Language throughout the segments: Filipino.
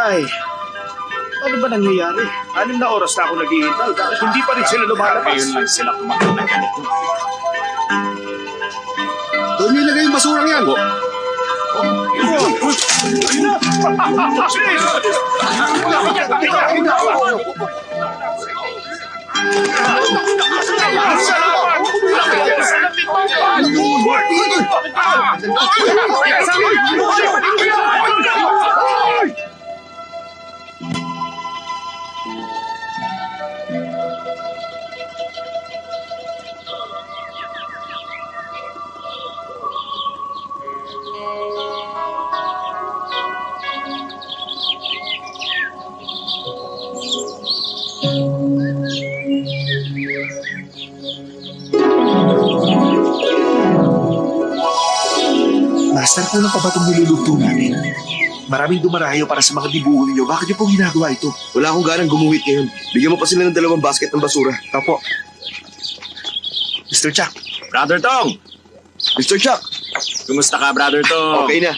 Ay, ano ba nangyayari? 6 na oras na ako naghihintay. Bakit hindi pa rin sila lumalabas? Ngayon lang sila tumakbo na ganito. Doon niyo ilagay yung basurang yan. Master, kulang pa ba itong nilulugtong namin? Maraming dumarayo para sa mga dibuho ninyo. Bakit niyo pong ginagawa ito? Wala akong ganang gumuhit ngayon. Bigyan mo pa sila ng 2 basket ng basura. Opo. Mr. Chuck, Brother Tong! Mr. Chuck, Kumusta ka, Brother Tong? okay na.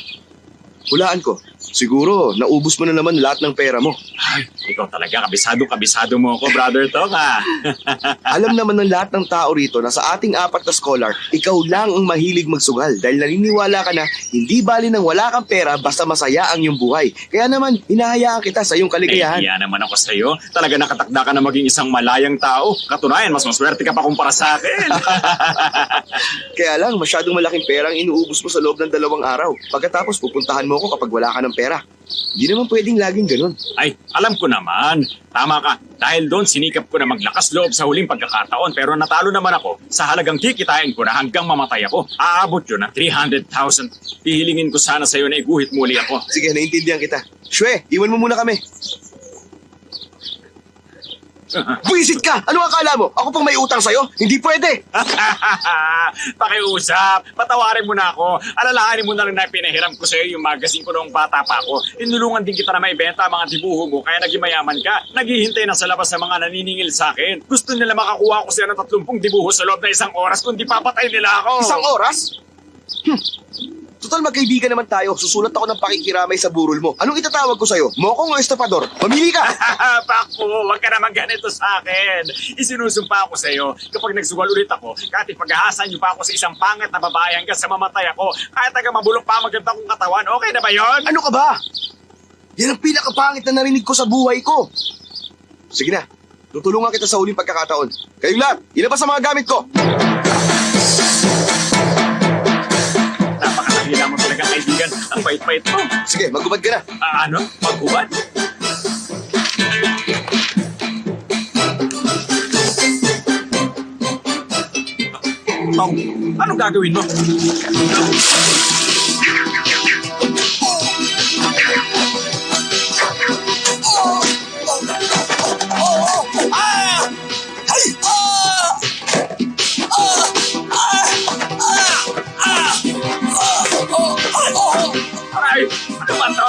Hulaan ko. Siguro, naubos mo na naman lahat ng pera mo. Ay, ikaw talaga, kabisado mo ako, Brother Tong, ha? Alam naman ng lahat ng tao rito na sa ating 4 na scholar, ikaw lang ang mahilig magsugal dahil naniniwala ka na hindi bali ng wala kang pera basta masaya ang iyong buhay. Kaya naman, hinahayaan kita sa iyong kaligayahan. Iya naman ako sa'yo. Talaga nakatakda ka na maging isang malayang tao. Katunayan, mas maswerte ka pa kumpara sa akin. Kaya lang, masyadong malaking pera ang inuubos mo sa loob ng 2 araw. Pagkatapos, pupuntahan mo ako kapag wala ka ng pera. Hindi naman pwedeng laging ganun. Ay, alam ko naman. Tama ka. Dahil doon, sinikap ko na maglakas loob sa huling pagkakataon. Pero natalo naman ako sa halagang kikitain ko na hanggang mamatay ako. Aabot yun ng 300,000. Hihilingin ko sana sa'yo na iguhit muli ako. Sige, naintindihan kita. Shwe, iwan mo muna kami. Buisit ka! Ano akala mo? Ako pang may utang sa'yo? Hindi pwede! Pakiusap, patawarin mo na ako. Alalahanin mo na rin na pinahiram ko sa'yo yung magazine ko noong bata pa ako. Inulungan din kita na maibenta ang mga dibuho mo kaya naging mayaman ka. Naghihintay na sa labas sa mga naniningil sa akin. Gusto nila makakuha ko sila ng 30 dibuho sa loob na 1 oras kundi papatay nila ako. 1 oras? Total magkaibigan naman tayo. Susulat ako ng pakikiramay sa burol mo. Anong itatawag ko sa'yo? Mokong o estapador? Mamili ka! Paku, wag ka naman ganito sa akin. Isinusumpa ako sa iyo kapag nagsugal ulit ako, kahit ipag-ahasan niyo pa ako sa isang pangat na babae hanggang sa mamatay ako, kahit taga mabulok pa maganda kong katawan, okay na ba yon? Ano ka ba? Yan ang pinakapangit na narinig ko sa buhay ko. Sige na, tutulungan kita sa huling pagkakataon. Kayong lahat, ilabas ang mga gamit ko. Napakakahila mo talaga kaibigan. Ang pait-pait mo. Sige, magubad ka na. Ano? Maghubad? Tong, anong gagawin mo? Ay, ano ba to?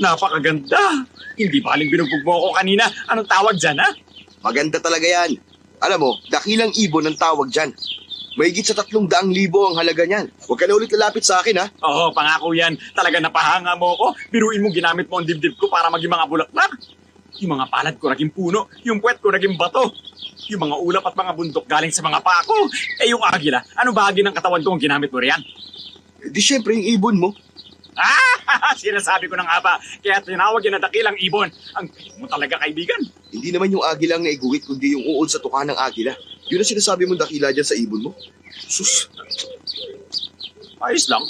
Napakaganda. Hindi baling binugbog mo ako kanina. Anong tawag dyan, ha? Maganda talaga yan. Alam mo, dakilang ibon ang tawag dyan. Mahigit sa 300,000 ang halaga niyan. Huwag ka na ulit lalapit sa akin, ha? Oo, pangako yan. Talaga napahanga mo ako. Biruin mo ginamit mo ang dibdib ko para maging mga bulaklak. Yung mga palad ko naging puno, yung puwet ko naging bato. Yung mga ulap at mga bundok galing sa mga paa ko. Eh yung agila, ano bahagi ng katawan ko ang ginamit mo riyan? Di syempre yung ibon mo. Sinasabi ko na nga ba, kaya tinawag yun na dakilang ibon. Ang pilit mo talaga, kaibigan. Hindi naman yung agila ang naiguhit, kundi yung uod sa tuka ng agila. Yun ang sinasabi mong dakila dyan sa ibon mo. Sus, Ayos lang.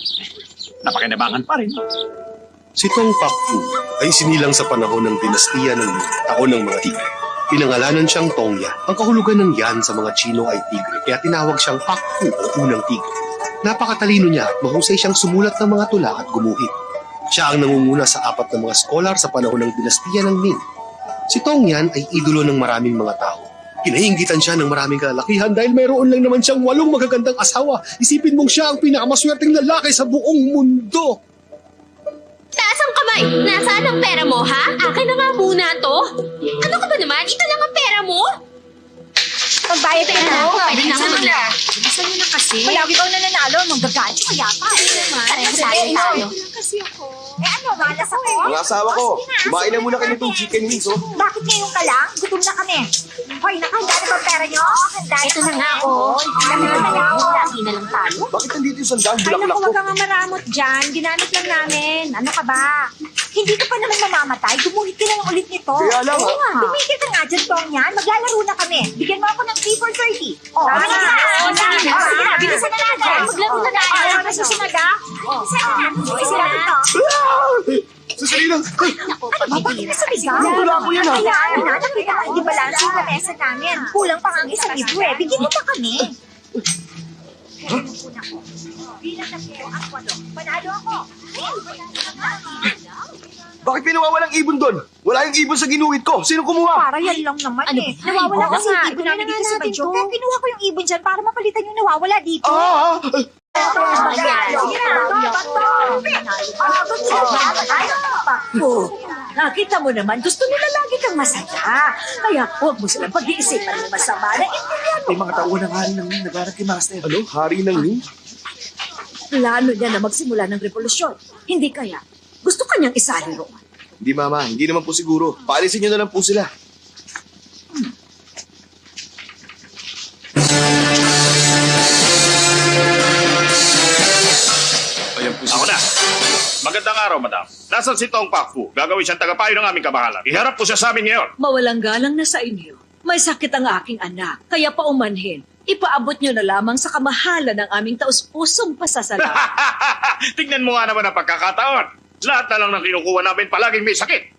Napakinabangan pa rin. Si Tong Pakfu ay sinilang sa panahon ng dinastiya ng taon ng mga tigre. Pinangalanan siyang Tongya. Ang kahulugan ng yan sa mga Chino ay tigre, kaya tinawag siyang Pakfu o unang tigre. Napakatalino niya at mahusay siyang sumulat ng mga tula at gumuhit. Siya ang nangunguna sa 4 na mga scholar sa panahon ng dinastiya ng Ming. Si Tongyan ay idolo ng maraming mga tao. Kinainggitan siya ng maraming kalalakihan dahil mayroon lang naman siyang 8 magagandang asawa. Isipin mong siya ang pinakamaswerteng lalaki sa buong mundo. Taas ang kamay! Nasaan ang pera mo, ha? Akin na nga muna to. Ano ka ba naman? Ito lang ang pera mo? Pagbayad tayo na ako. Pwede na Bilisan mo nga. na. Bilisan mo na kasi. Palagi bang nananalo? Magagalit ka yata. Pareho tayo. Kasi ako. Eh ano, malas ako. mga asawa ko, kumain na muna kayo itong chicken wings, oh. Bakit ngayon ka lang? Gutom na kami. Hoy, nakahanda na ba ang pera nyo? Handa Ito na nga, oh. Lagi na lang tayo. Bakit nandito yung sandang Ay, bulaklak naku, ko? wag kang maramot dyan. Ginamit lang namin. Ano ka ba? Hindi ka pa naman mamamatay. Gumuhit ka na lang ulit nito. Kaya lang, Oo ah. nga. Tumigil ka nga dyan, Tong yan. Maglalaro na kami. Bigyan mo ako ng 3 for 30. Oh, Tama sige na. na. Oo, sige na. Sige na. Bilisan na natin. Maglaro na tayo. Ano na susunod, ha? Bilisan na. Bilisan na ito. Sasali lang. Naku, Bakit ka sa bigas? Wala ko yan, ah. Ayan, nakita ko hindi balanse yung lamesa namin. Kulang pa nga ang isang libo eh. Bigyan mo pa kami. Bilang na po ang 8. Panalo ako. Bakit pinawawalang ibon doon? Wala yung ibon sa ginuhit ko. Sino kumuha? Para yan lang naman Ano eh. ba? Nawawala Oo kasi nga, yung ibon namin dito sa Badyo. Kaya kinuha ko yung ibon dyan para mapalitan yung nawawala dito. Nakita mo naman, gusto nila lagi kang masaya. Kaya huwag mo silang pag-iisipan ng masama na May mga tauhan ng hari ng nagharap kay Master. Ano? Hari ng Ming? plano niya na magsimula ng revolusyon. Hindi kaya, gusto kanyang isali roon. Hindi, Mama. Hindi naman po siguro. Paalisin nyo na lang po sila. Ayan po ako na. Magandang araw, madam. Nasaan si Tong Pakfu? Gagawin siyang tagapayo ng aming kabahalan. Iharap po siya sa amin ngayon. Mawalang galang na sa inyo. May sakit ang aking anak, kaya paumanhin. Ipaabot niyo na lamang sa kamahalan ng aming taus-pusong pasasalamat. Tignan mo nga naman ang pagkakataon. Lahat na lang ng kinukuha namin palaging may sakit.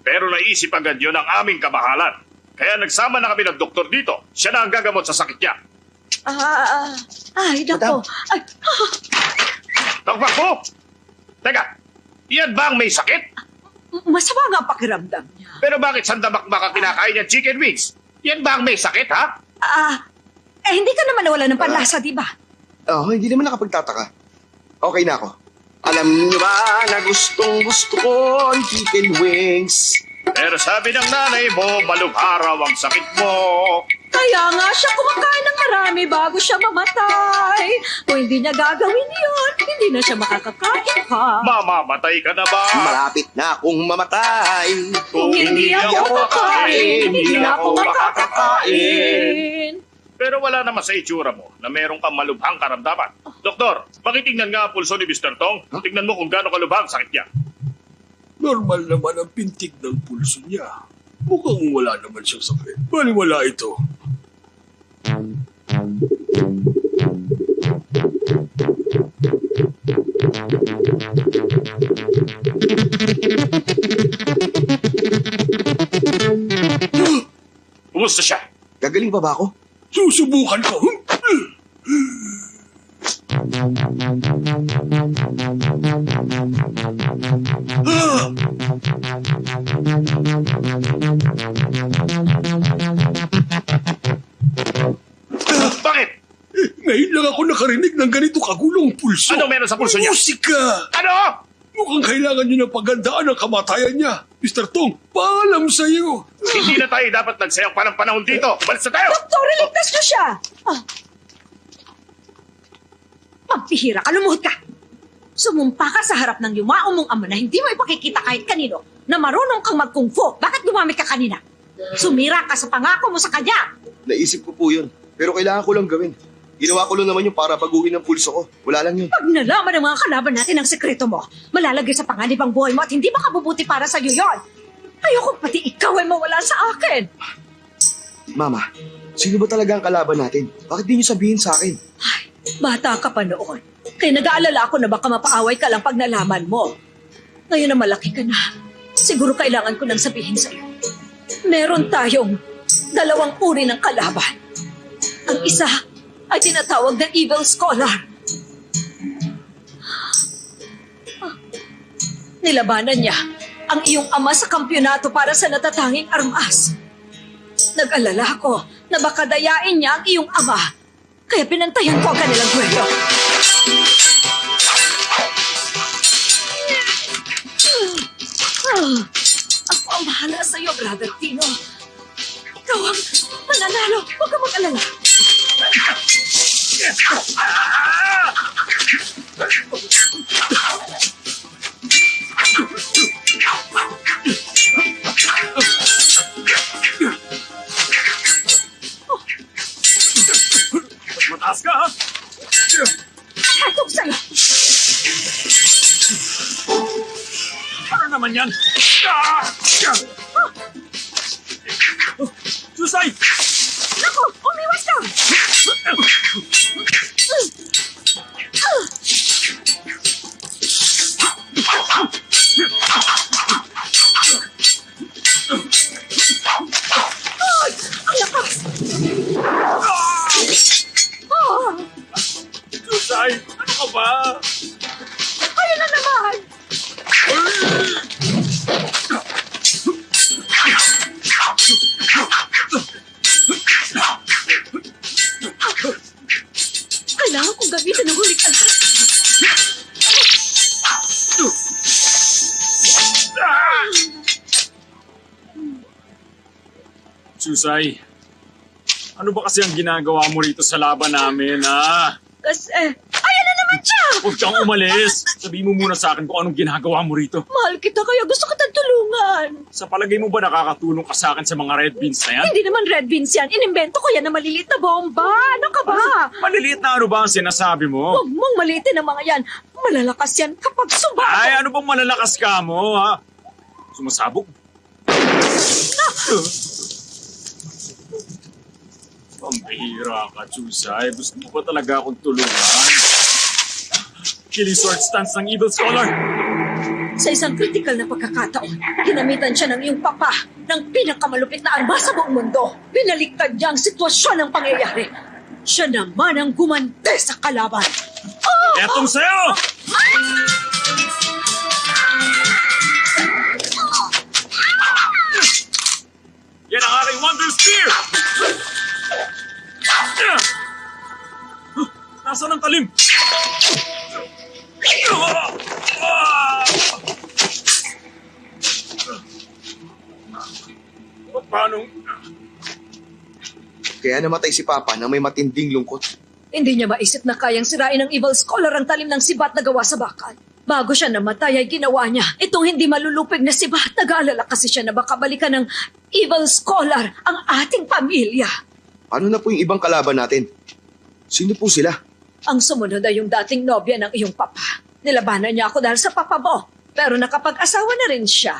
Pero naisip agad yun ang aming kabahalan. Kaya nagsama na kami ng doktor dito. Siya na ang gagamot sa sakit niya. Ay, nako. Ay, Tong Pakfu! Teka, yan ba ang may sakit? masama nga ang pakiramdam niya. Pero bakit sandamakmak ang kinakain niya chicken wings? Yan ba ang may sakit, ha? Hindi ka naman nawala ng panlasa, di ba? Oh, hindi naman nakapagtataka. Okay na ako. Alam niyo ba na gustong gusto ko ang chicken wings? Pero sabi ng nanay mo, malubha raw ang sakit mo. Kaya nga siya kumakain ng marami bago siya mamatay. Kung hindi niya gagawin yun, hindi na siya makakakain pa. Mamamatay ka na ba? Malapit na akong mamatay. Kung hindi ako makakain, hindi na ako makakakain. Pero wala naman sa itsura mo na meron kang malubhang karamdaman. Doktor, pakitingnan nga ang pulso ni Mr. Tong. Tingnan mo kung gaano kalubhang sakit niya. Normal naman ang pintig ng pulso niya. Mukhang wala naman siyang sakit. Baliwala ito. Kumusta siya? Gagaling pa ba ako? Susubukan ko. Bakit? Ngayon lang ako nakarinig ng ganito kagulong pulso. Ano meron sa pulso niya? Musika! Ano? Mukhang kailangan niyo ng pagandaan ang kamatayan niya. Mr. Tong, paalam sa iyo. Hindi na tayo dapat nagsayang pa ng panahon dito. Balis na tayo! Doktor, iligtas niyo siya! Magpihira ka, lumuhod ka! Sumumpa ka sa harap ng yumao mong ama na hindi mo ipakikita kahit kanino na marunong kang mag-kung fu. Bakit gumamit ka kanina? Sumira ka sa pangako mo sa kanya. Naisip ko po yun. Pero kailangan ko lang gawin. Ginawa ko lang naman yung para baguhin ang pulso ko. Wala lang yun. Pag nalaman ng mga kalaban natin ang sekreto mo, malalagay sa panganib ang buhay mo at hindi makabubuti para sa iyo yon. Ayoko pati ikaw ay mawala sa akin. Mama, sino ba talaga ang kalaban natin? Bakit di niyo sabihin sa akin? Ay, bata ka pa noon. Kaya nag-aalala ako na baka mapaaway ka lang pag nalaman mo. Ngayon na malaki ka na, siguro kailangan ko nang sabihin sa iyo. Meron tayong dalawang uri ng kalaban. Ang isa ay tinatawag na Evil Scholar. Nilabanan niya ang iyong ama sa kampyonato para sa natatanging armas. Nag-alala ko na baka dayain niya ang iyong ama. Kaya pinantayan ko ang kanilang duelo. Ako ang bahala sa iyo, Brother Tino. Ikaw ang mananalo. Huwag ka mag-alala. Mataas ka, ha? Hatog sa'yo. Ano naman yan? Susay! Naku, umiwas ka! Ay, ang lakas! Susay! Ano ka ba? Ayun na naman! Kailangan kong gamitin ang huling alas. Susay, ano ba kasi ang ginagawa mo rito sa laban namin, ha? Kasi, ayan na naman siya! Huwag kang umalis. Sabihin mo muna sa akin kung anong ginagawa mo rito. Mahal kita kaya gusto kitang tulungan. Sa palagay mo ba nakakatulong ka sa akin sa mga red beans na yan? Hindi naman red beans yan. Inimbento ko yan na maliliit na bomba. Ano ka ba? Maliliit na ano ba ang sinasabi mo? Huwag mong maliitin ang mga yan. Malalakas yan kapag sumabog. Ay, ano bang malalakas ka mo, ha? Sumasabog? Pambihira ka, Chusay. Gusto mo ba talaga akong tulungan? Killing sword stance ng Evil Scholar. Sa isang kritikal na pagkakataon, ginamitan siya ng iyong papa ng pinakamalupit na armas sa buong mundo. Binaliktad niya ang sitwasyon ng pangyayari. Siya naman ang gumante sa kalaban. Etong sa'yo! Yan ang aking Wonder Spear! Nasaan ang talim? Paano? Kaya namatay si Papa na may matinding lungkot. Hindi niya maisip na kayang sirain ng Evil Scholar ang talim ng sibat na gawa sa bakal. Bago siya namatay ay ginawa niya itong hindi malulupig na sibat. Nag-aalala kasi siya na baka balikan ng Evil Scholar ang ating pamilya. Ano na po yung ibang kalaban natin? Sino po sila? Ang sumunod ay yung dating nobya ng iyong papa. Nilabanan niya ako dahil sa papa mo. Pero nakapag-asawa na rin siya.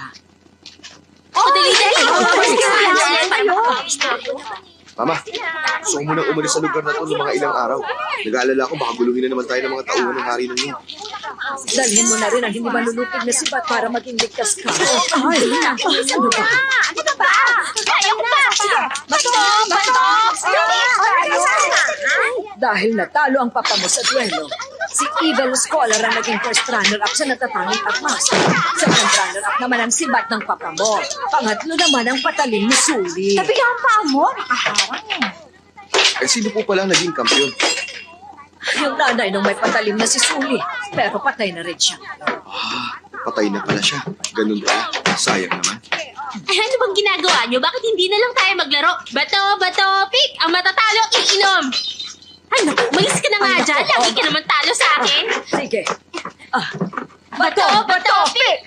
Dali. Mama, gusto ko munang umalis sa lugar na to ng mga ilang araw. Nag-aalala ko baka guluhin na naman tayo ng mga tauhan ng hari ng yun. Dalhin mo na rin ang hindi malulupig na sibat para maging ligtas ka. Ay, ano ba? Ano ba? Kaya ko pa! Bato! Dahil natalo ang papa mo sa duelo, si Evil Scholar ang naging first runner-up sa natatanging armas. Second runner-up naman ang sibat ng papa mo. Pangatlo naman ang patalim ni Suli. Tabi ka ang paa mo, nakaharang eh. Sino po pala naging kampiyon? Yung nanay nung may patalim na si Suli, pero patay na rin siya. Patay na pala siya. Ganun pala. Sayang naman. Ay, ano bang ginagawa nyo? Bakit hindi na lang tayo maglaro? Bato, pick! Ang matatalo, iinom! Ay, naku, umalis ka na nga Ay, naku, dyan. Lagi ka naman talo sa akin. Sige, Bato! Bato! Pick!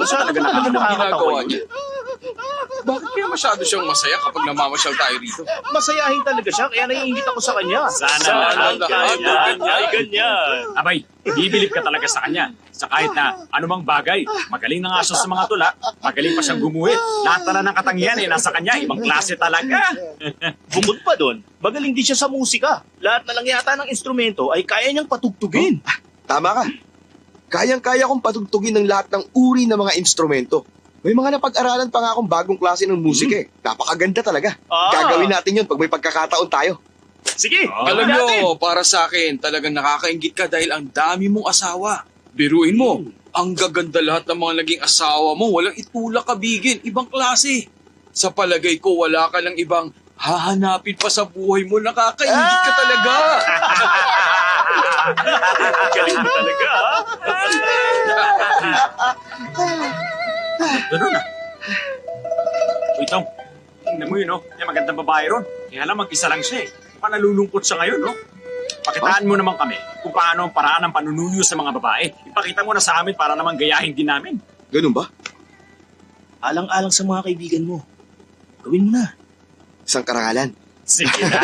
Talaga nakakatawa niya. Bakit kaya masyado siyang masaya kapag namamasyal tayo rito? Masayahin talaga siya, kaya naiingit ako sa kanya. Sana lahat Ay, ganyan. Abay, bibilip ka talaga sa kanya. Sa kahit na anumang bagay, magaling na nga siya sa mga tula, magaling pa siyang gumuhit. Lahat na ng katangian nasa kanya, ibang klase talaga. Bukod pa doon, magaling din siya sa musika. Lahat na lang yata ng instrumento ay kaya niyang patugtugin. Tama ka. Kayang-kaya kong patugtugin ng lahat ng uri ng mga instrumento. May mga napag-aralan pa nga akong bagong klase ng musika eh. Napakaganda talaga. Gagawin natin yun pag may pagkakataon tayo. Sige, Alam gawin natin. nyo, para sa akin, talagang nakakaingit ka dahil ang dami mong asawa. Biruin mo, ang gaganda lahat ng mga naging asawa mo, walang itulak kabigin, ibang klase. Sa palagay ko, wala ka lang ibang hahanapin pa sa buhay mo, nakakaingit ka talaga. Galing talaga, ha? Ganun na. Uy, Tong, tingnan mo yun, no? Yung magandang babae ron. Kaya lang mag-isa lang siya eh. Mukhang nalulungkot siya ngayon, no? Pakitaan mo naman kami kung paano ang paraan ng panunuyo sa mga babae. Ipakita mo na sa amin para naman gayahin din namin. Ganun ba? Alang-alang sa mga kaibigan mo. Gawin mo na. Isang karangalan. Sige na!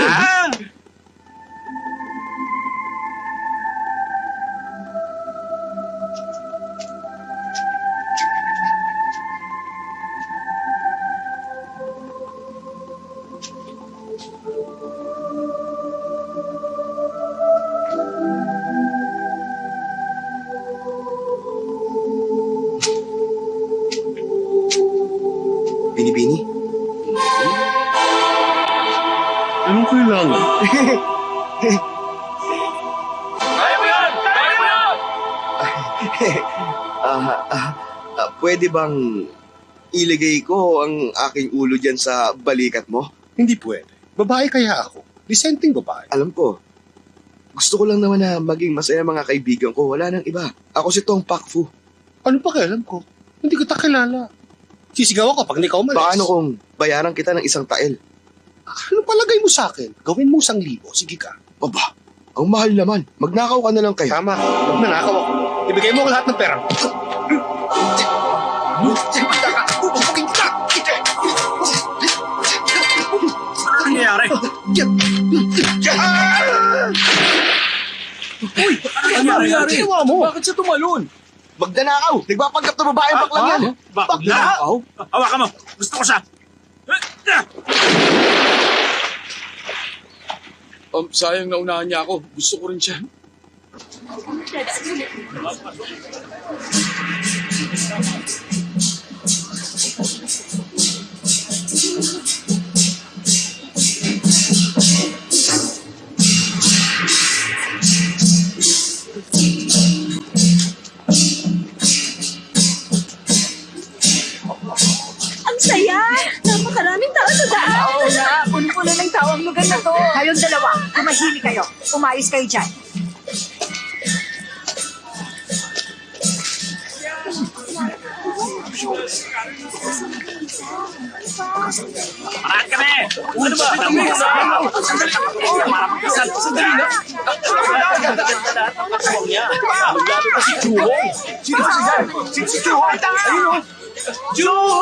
Bini-bini. Anong kailangan? Kaya mo yan! Kaya mo yan! Pwede bang iligay ko ang aking ulo dyan sa balikat mo? Hindi pwede. Babae kaya ako. Disenteng babae. Alam ko. Gusto ko lang naman na maging masaya mga kaibigan ko. Wala nang iba. Ako si Tong Pakfu. Ano pa kailan ko? Hindi kita kilala. Sisigaw ako pag ikaw umalis. Paano kung bayaran kita ng isang tael? Ano palagay mo sa akin? Gawin mo 1,000. Sige ka. Aba, ang mahal naman. Magnakaw ka na lang kayo. Tama. Huwag nanakaw ako. Ibigay mo ko lahat ng pera. Ano nangyayari? Uy! Ano nangyayari? Ginawa mo? Bakit siya tumalon? Magnanakaw! Nagpapanggap na babae baklang yan. Bakla? Hawakan mo! Gusto ko siya! Sayang na unahan niya ako. Gusto ko rin siya. Ang saya! Napakaraming tao sa daan! Oo na, puno-puno ng tao ang lugar na to. Kayong dalawa, tumahimik kayo. Umayos kayo dyan. Parahan kami! Ano ba? Para magkasal. Sandali na! Lalo pa si Chuho. Si Chuho! Ayun o! Chuho!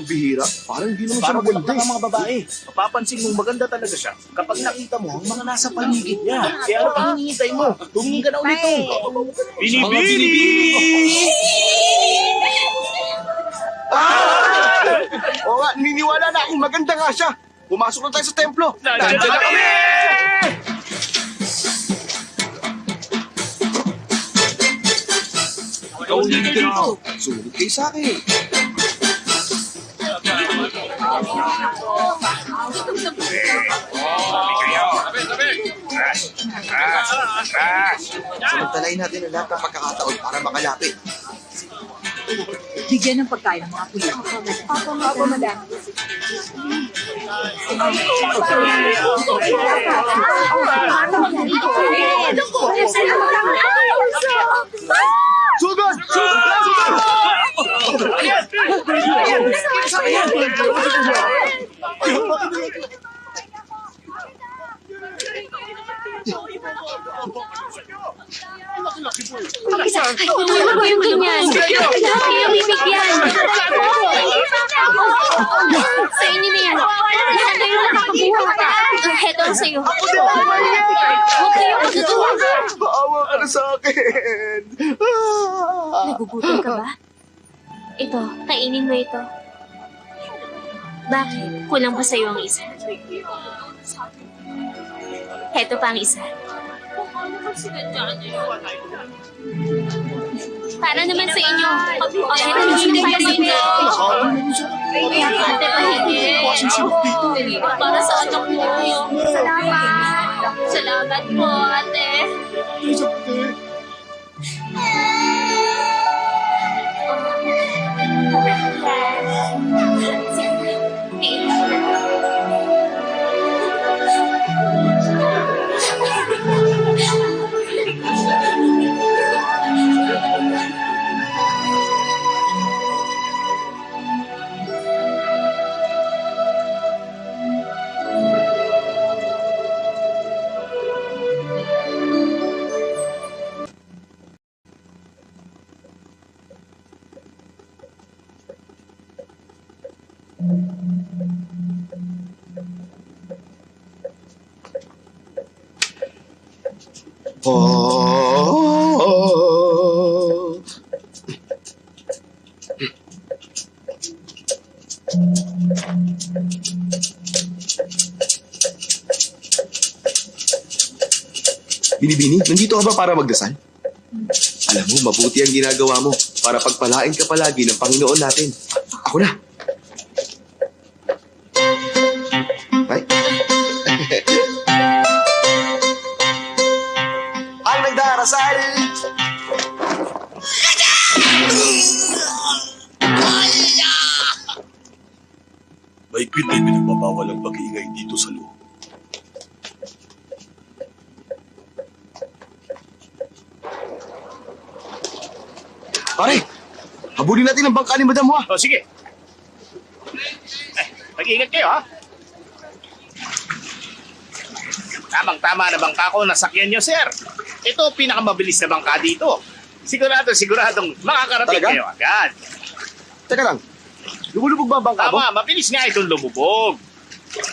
Pambihira. Parang hindi naman siya Parang maganda bulak eh. ang mga babae. Mapapansin mong maganda talaga siya kapag nakita mo ang mga nasa paligid niya. Kaya ano pang hinihintay mo? Tumingin ka na ulit. Mga binibini! Oo nga, niniwala na akong maganda nga siya. Pumasok na tayo sa templo. Nandiyan na kami! Ikaw din dito. Sumunod kayo sa akin. Samantalahin natin ang lahat ng pagkakataon para makalapit. Bigyan ng pagkain ng mga kuya. Opo, madam. Sugod! Sugod! Ano ba yung ganyan? Kailangan kayo bibigyan. Sa inyo na yan. Lahat kayo nakakabuha pa. Heto ang sa'yo. Huwag kayo magtutuwa. Maawa ka na sa akin. Nagugutom ka ba? Ito, kainin mo ito. Bakit? Kulang pa sa'yo ang isa. Heto pa ang isa. Para naman sa inyo. Heto naman para sa inyo. Ate, pahingi. Para sa anak mo. Salamat. Salamat po, ate. Oh. Binibini, nandito ka ba para magdasal? Alam mo, mabuti ang ginagawa mo para pagpalain ka palagi ng Panginoon natin. Ako na. Ay. Ang nagdarasal! Mahigpit ay pinagbabawal ang pag-iingay dito sa loob. Pare, habulin natin ang bangka ni Madam Hua. O, sige. Mag-ingat kayo, ha? Tamang-tama na bangka ko, nasakyan niyo, sir. Ito, pinakamabilis na bangka dito. Siguradong makakarating Talaga? kayo agad. Teka lang, lumulubog ba ang bangka mo? Tama, mabilis nga itong lumubog.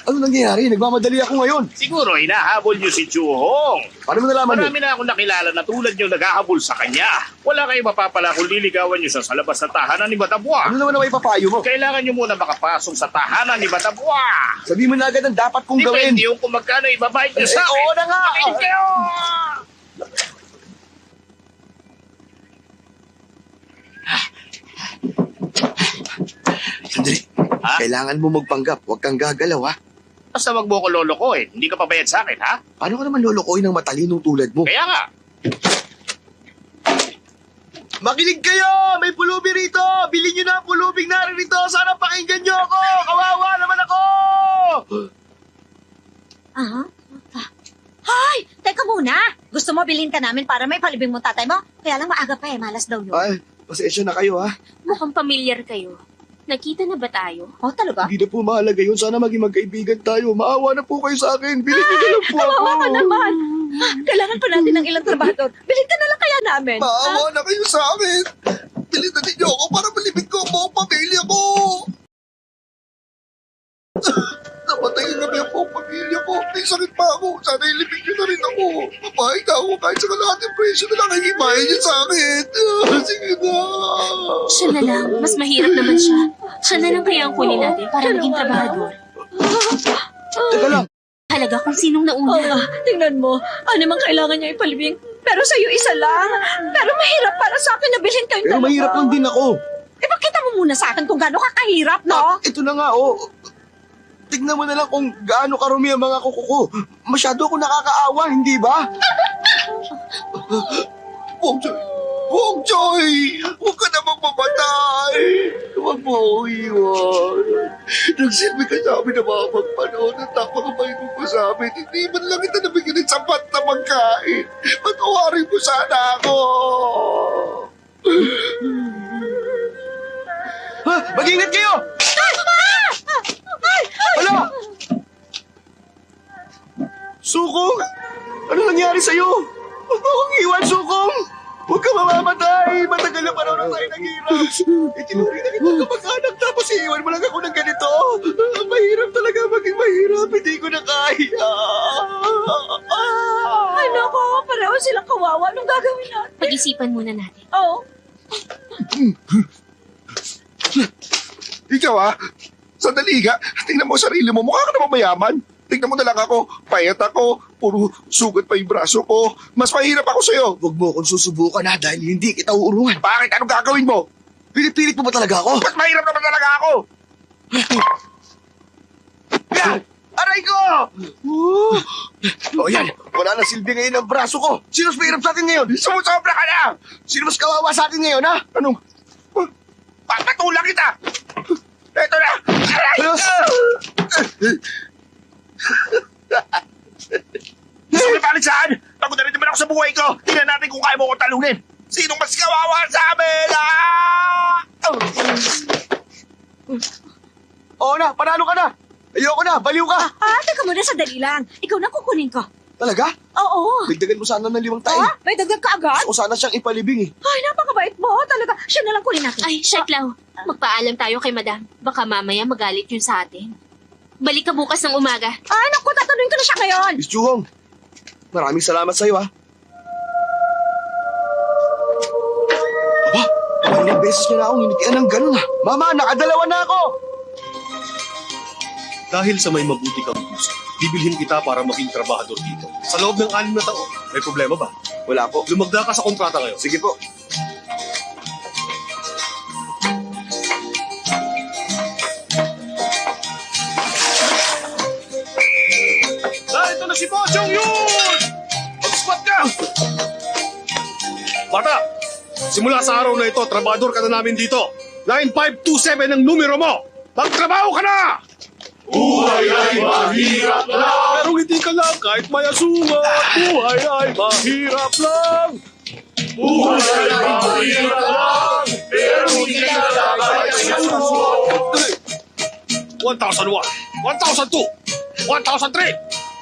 Ano nangyayari? Nagmamadali ako ngayon. Siguro, hinahabol niyo si Chuhong. Paano mo nalaman yun? Marami na akong nakilala na tulad niyo naghahabol sa kanya. Wala kayong mapapala kung liligawan niyo siya sa labas ng tahanan ni Batabua. Ano naman ang ipapayo mo? Kailangan niyo muna makapasok sa tahanan ni Batabua. Sabi mo na agad ang dapat kong gawin. Depende yung kung magkano ibabayad niyo sa akin. Oo na nga. Makinig kayo! Sandali. Ha? Kailangan mo magpanggap. Huwag kang gagalaw, ha? Basta wag mo ko lolokohin. Hindi ka pabayad sa akin, ha? Paano ka naman lolokohin ng matalinong tulad mo? Kaya nga. Makinig kayo! May pulubi rito! Bilhin nyo na ang pulubing naririto! Sana pakinggan nyo ako! Kawawa naman ako! Aha. Hoy! Teka muna! Gusto mo bilhin ka namin para may palibing mo tatay mo? Kaya lang maaga pa malas daw yun. Ay, pasensya na kayo, ha? Mukhang pamilyar kayo. Nakita na ba tayo? Oh, talaga? Hindi na po mahalaga yun. Sana maging magkaibigan tayo. Maawa na po kayo sa akin. Bilhin nyo na lang po ako. Kawawa ka naman. Kailangan pa natin ng ilang trabador. Bilhin ka na lang kaya namin. Maawa na kayo sa akin. Bilhin na ninyo ako para malibig ko ang buong pamilya ko. Napatay na kami po ang pamilya ko. May sakit pa ako. Sana ilibig niyo na rin ako. Mapahit ako kahit sa kalahating presyo na lang hihimayin niyo sa akin. Sige na. Siya na lang. Mas mahirap naman siya. Siya na lang kaya ang kunin natin para maging trabahador. Teka lang. Halaga kung sinong Oo nauna. nga, tingnan mo. Ano mang kailangan niya ipalibing. Pero sa'yo isa lang. Pero mahirap para sa akin na bilhin kayong Pero dalawa. mahirap lang din ako. Eh, pakita mo muna sa akin kung gaano ka kahirap, no? Ito na nga, oh. Tignan mo na lang kung gaano karumi ang mga kuko ko. Masyado ako nakakaawa, hindi ba? Bong Joy! Huwag ka namang mamatay! Huwag mo ako iwan. Nagsilbi ka sa amin na mga pagpanood at napakabait mo pa sa amin. Hindi man lang kita nabigyan ng sapat na pagkain. Patawarin mo sana ako! Ha? Mag-ingat kayo! Hala! Sukong! Ano nangyari sa'yo? Huwag mo akong iwan, Sukong! Huwag ka mamamatay! Matagal na panahon na tayo naghirap! Itinuri na kita kamag-anak tapos iiwan mo lang ako ng ganito! Mahirap talaga maging mahirap! Hindi ko na kaya! Ay, naku, pareho silang kawawa. Anong gagawin natin? Pag-isipan muna natin. Oo. Ikaw sandali ka. Tingnan mo ang sarili mo. Mukha ka naman mayaman. Tingnan mo na lang ako. Payat ako. Puro sugat pa yung braso ko. Mas mahirap ako sa'yo. Huwag mo akong susubukan ha dahil hindi kita uurungan. Bakit? Anong gagawin mo? Pinipilit mo ba talaga ako? Mas mahirap naman talaga ako. Yan! Aray ko! O yan, wala na silbi ngayon ang braso ko. Sino mas mahirap sa atin ngayon? Sumusobra ka na! Sino mas kawawa sa atin ngayon, ha? Anong? Papatulang kita! Ito na! Aray! Ayos! Gusto mo na saan? Pagod na rin naman ako sa buhay ko. Tingnan natin kung kaya mo ko talunin. Sinong mas kawawa sa amin? Oo na, panalo ka na. Ayoko na, baliw ka. Teka muna, sandali lang. Ikaw na kukunin ko. Talaga? Oo. Dagdagan mo sana ng 5 tayo. May dagdag ka agad? Gusto ko sana siyang ipalibing eh. Ay, napakabait mo. Talaga, siya na lang kunin natin. Ay, Sheklaw. Magpaalam tayo kay madam. Baka mamaya magalit yun sa atin. Balik ka bukas ng umaga. Ay, naku, tatanungin ko na siya ngayon. Miss Juhong, maraming salamat sa'yo ha. Aba, ilang beses niya na akong hinitian ng ganun ha. Mama, nakadalawa na ako. Dahil sa may mabuti kang puso, bibilhin kita para maging trabahador dito. Sa loob ng 6 na taon, may problema ba? Wala po. Lumagda ka sa kontrata ngayon. Sige po. Ito na si Bochong yun! Mag-squat ka! Bata, simula sa araw na ito, trabador ka na namin dito. 9527 ang numero mo. Magtrabaho ka na! Buhay ay mahirap lang. Pero hindi ka lang kahit mayasumat. Buhay ay mahirap lang. Buhay ay mahirap lang. Pero hindi ka lang kahit mayasumat. 1,001, 1,002, 1,003,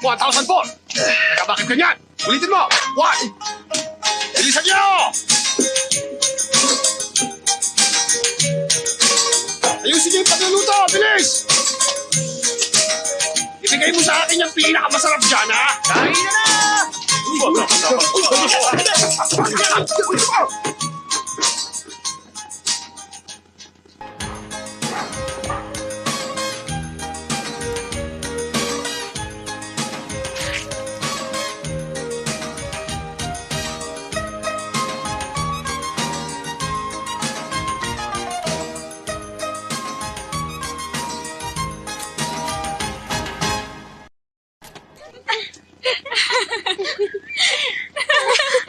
1,004. Teka, bakit ganyan? Ulitin mo. 1. Bilisan niyo! Ayusin niyo yung pagluluto. Bilis! Ibigay mo sa akin yung pinakamasarap dyan, ha? Kain na na!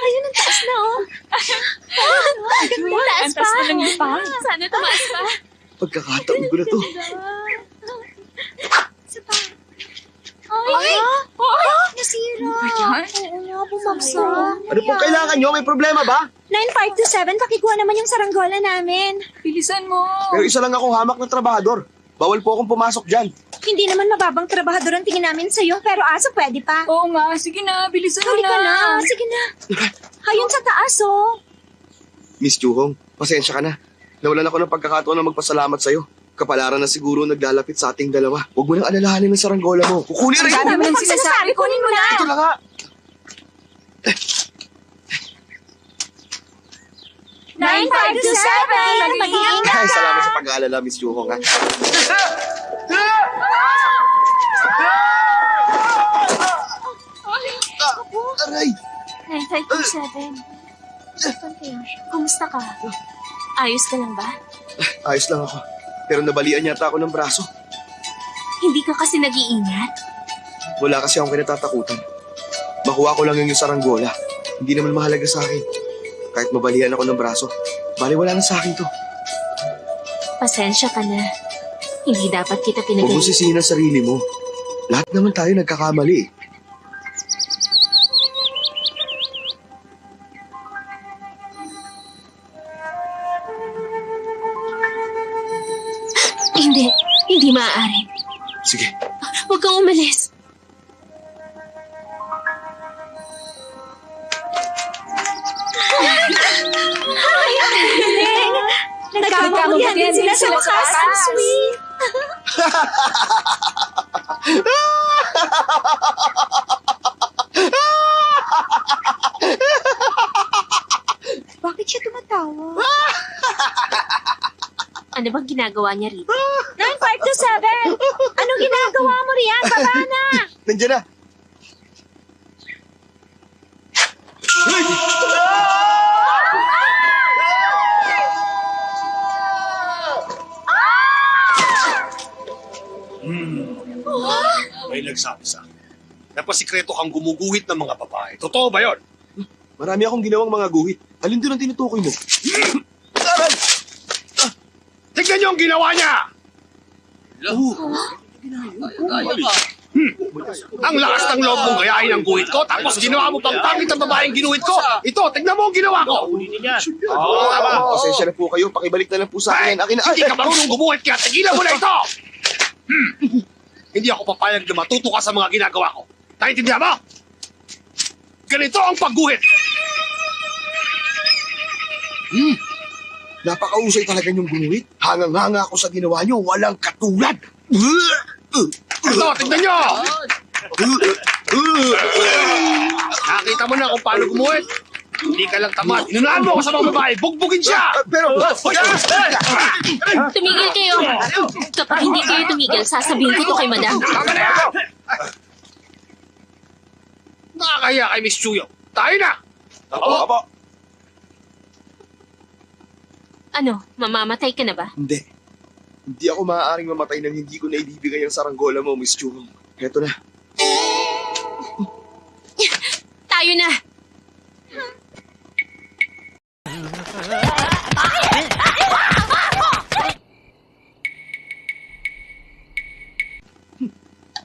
Ayun, ang taas na, oh. Ang taas pa. Sana tumaas pa. Pagkakataon ko na to. Ay! Nasira. Oo nga, bumagsak. Ano pong kailangan nyo? May problema ba? 9527, pakikuha naman yung saranggola namin. Bilisan mo. Pero isa lang akong hamak na trabahador. Bawal po akong pumasok dyan. Hindi naman mababang trabahador ang tingin namin sa'yo, pero aso pwede pa. Oo nga, sige na, bilisan mo Halika na. na, sige na. Ayun sa taas, oh. Miss Juhong, pasensya ka na. Nawalan ako ng pagkakataon na magpasalamat sa'yo. Kapalaran na siguro naglalapit sa ating dalawa. Huwag mo nang alalahanin ng saranggola mo. Kukunin rin Ang dami ko! mong sinasabi, kunin mo na! Ito na nga! 9527! Mag-iingat Ay, ka! salamat sa pag-aalala, Miss Yuhong, ha? Aray! 9527. Saan kaya siya? Kumusta ka? Ayos ka lang ba? Ayos lang ako. Pero nabalian yata ako ng braso. Hindi ka kasi nag-iingat. Wala kasi akong kinatatakutan. Makuha ko lang yung saranggola. Hindi naman mahalaga sa akin. Kahit mabalian ako ng braso, bali wala na sa akin to. Pasensya ka na. Hindi dapat kita Huwag mo pinagay. sisihin ang sarili mo. Lahat naman tayo nagkakamali eh. Hindi. Hindi maaari. Sige, Huwag kang umalis. Nagkamamurihan din sila sa wakas. Ang sweet. Bakit siya tumatawa? Ano bang ginagawa niya rito? 9527! Anong ginagawa mo riyan? Baba na! nandiyan na. May nagsabi sa akin. Napasikreto kang gumuguhit ng mga babae. Totoo ba yon? Marami akong ginawang mga guhit. Alin doon ang tinutukoy mo? Aray! Tignan niyo ang ginawa niya! Ang lakas ng loob mong gayahin ang guhit ko, tapos ginawa mo pang pangit ang babaeng ginuhit ko. Ito, tignan mo ang ginawa ko. Pasensya na po kayo. Pakibalik na lang po sa akin. Akin na. Hindi ka marunong gumuhit, kaya tigilan mo na ito! Hindi ako papayag na matuto ka sa mga ginagawa ko. Naintindihan mo? Ganito ang pagguhit. Napakausay talaga yung guhit. Hangang-hanga ako sa ginawa nyo. Walang katulad. Ito, tignan nyo! Nakita mo na kung paano gumuhit. Hindi ka lang tamad. Inunahan mo ako sa mga babae. Bugbugin siya! Pero... Tumigil kayo. Kapag hindi kayo tumigil, sasabihin ko to kay madam. Tama na yan! Nakakahiya kay Miss Chuyo. Tayo na! Apo. Ano, mamamatay ka na ba? Hindi. Hindi ako maaaring mamatay nang hindi ko na ibibigay ang saranggola mo, Miss Churong. Heto na. Tayo na!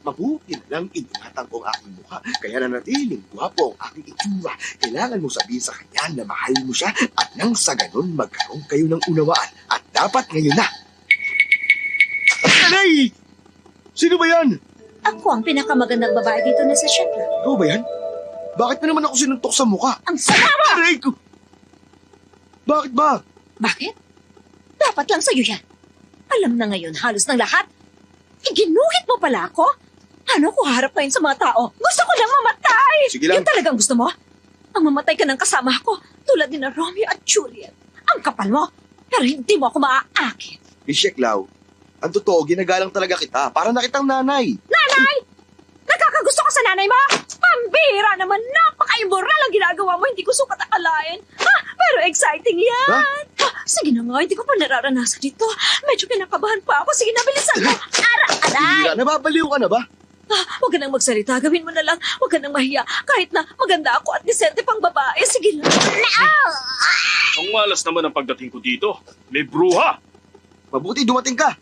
Mabuti na lang ingatan ko ang aking mukha. Kaya nanatiling gwapo ang aking itsura. Kailangan mo sabihin sa kanya na mahal mo siya at nang sa ganun magkaroon kayo ng unawaan. At dapat ngayon na. Aray! Sino ba yan? Ako ang pinakamagandang babae dito na sa Shetland. Ikaw ba yan? Bakit mo naman ako sinuntok sa mukha? Ang sama mo! Aray ko! Bakit ba? Bakit? Dapat lang sa'yo yan. Alam na ngayon halos ng lahat. Iginuhit mo pala ako? Ano ko harap ngayon sa mga tao? Gusto ko lang mamatay! Sige lang. Yan talagang gusto mo? Ang mamatay ka ng kasama ko, tulad ni na Romeo at Juliet. Ang kapal mo, pero hindi mo ako maaakit. Bishek Lau, ang totoo, ginagalang talaga kita. Para na kitang nanay. Nanay! Nakakagusto ka sa nanay mo? Pambira naman, napaka-immoral ang ginagawa mo, hindi ko sukat akalain. Ha? Pero exciting yan! Ha? Sige na nga, hindi ko pa nararanasan dito. Medyo kinakabahan pa ako. Sige na, bilisan mo. Aray! Tira, nababaliw ka na ba? Huwag ka nang magsalita. Gawin mo na lang. Huwag ka nang mahiya. Kahit na maganda ako at disente pang babae. Sige lang. Ang malas naman ang pagdating ko dito. May bruha. Mabuti dumating ka.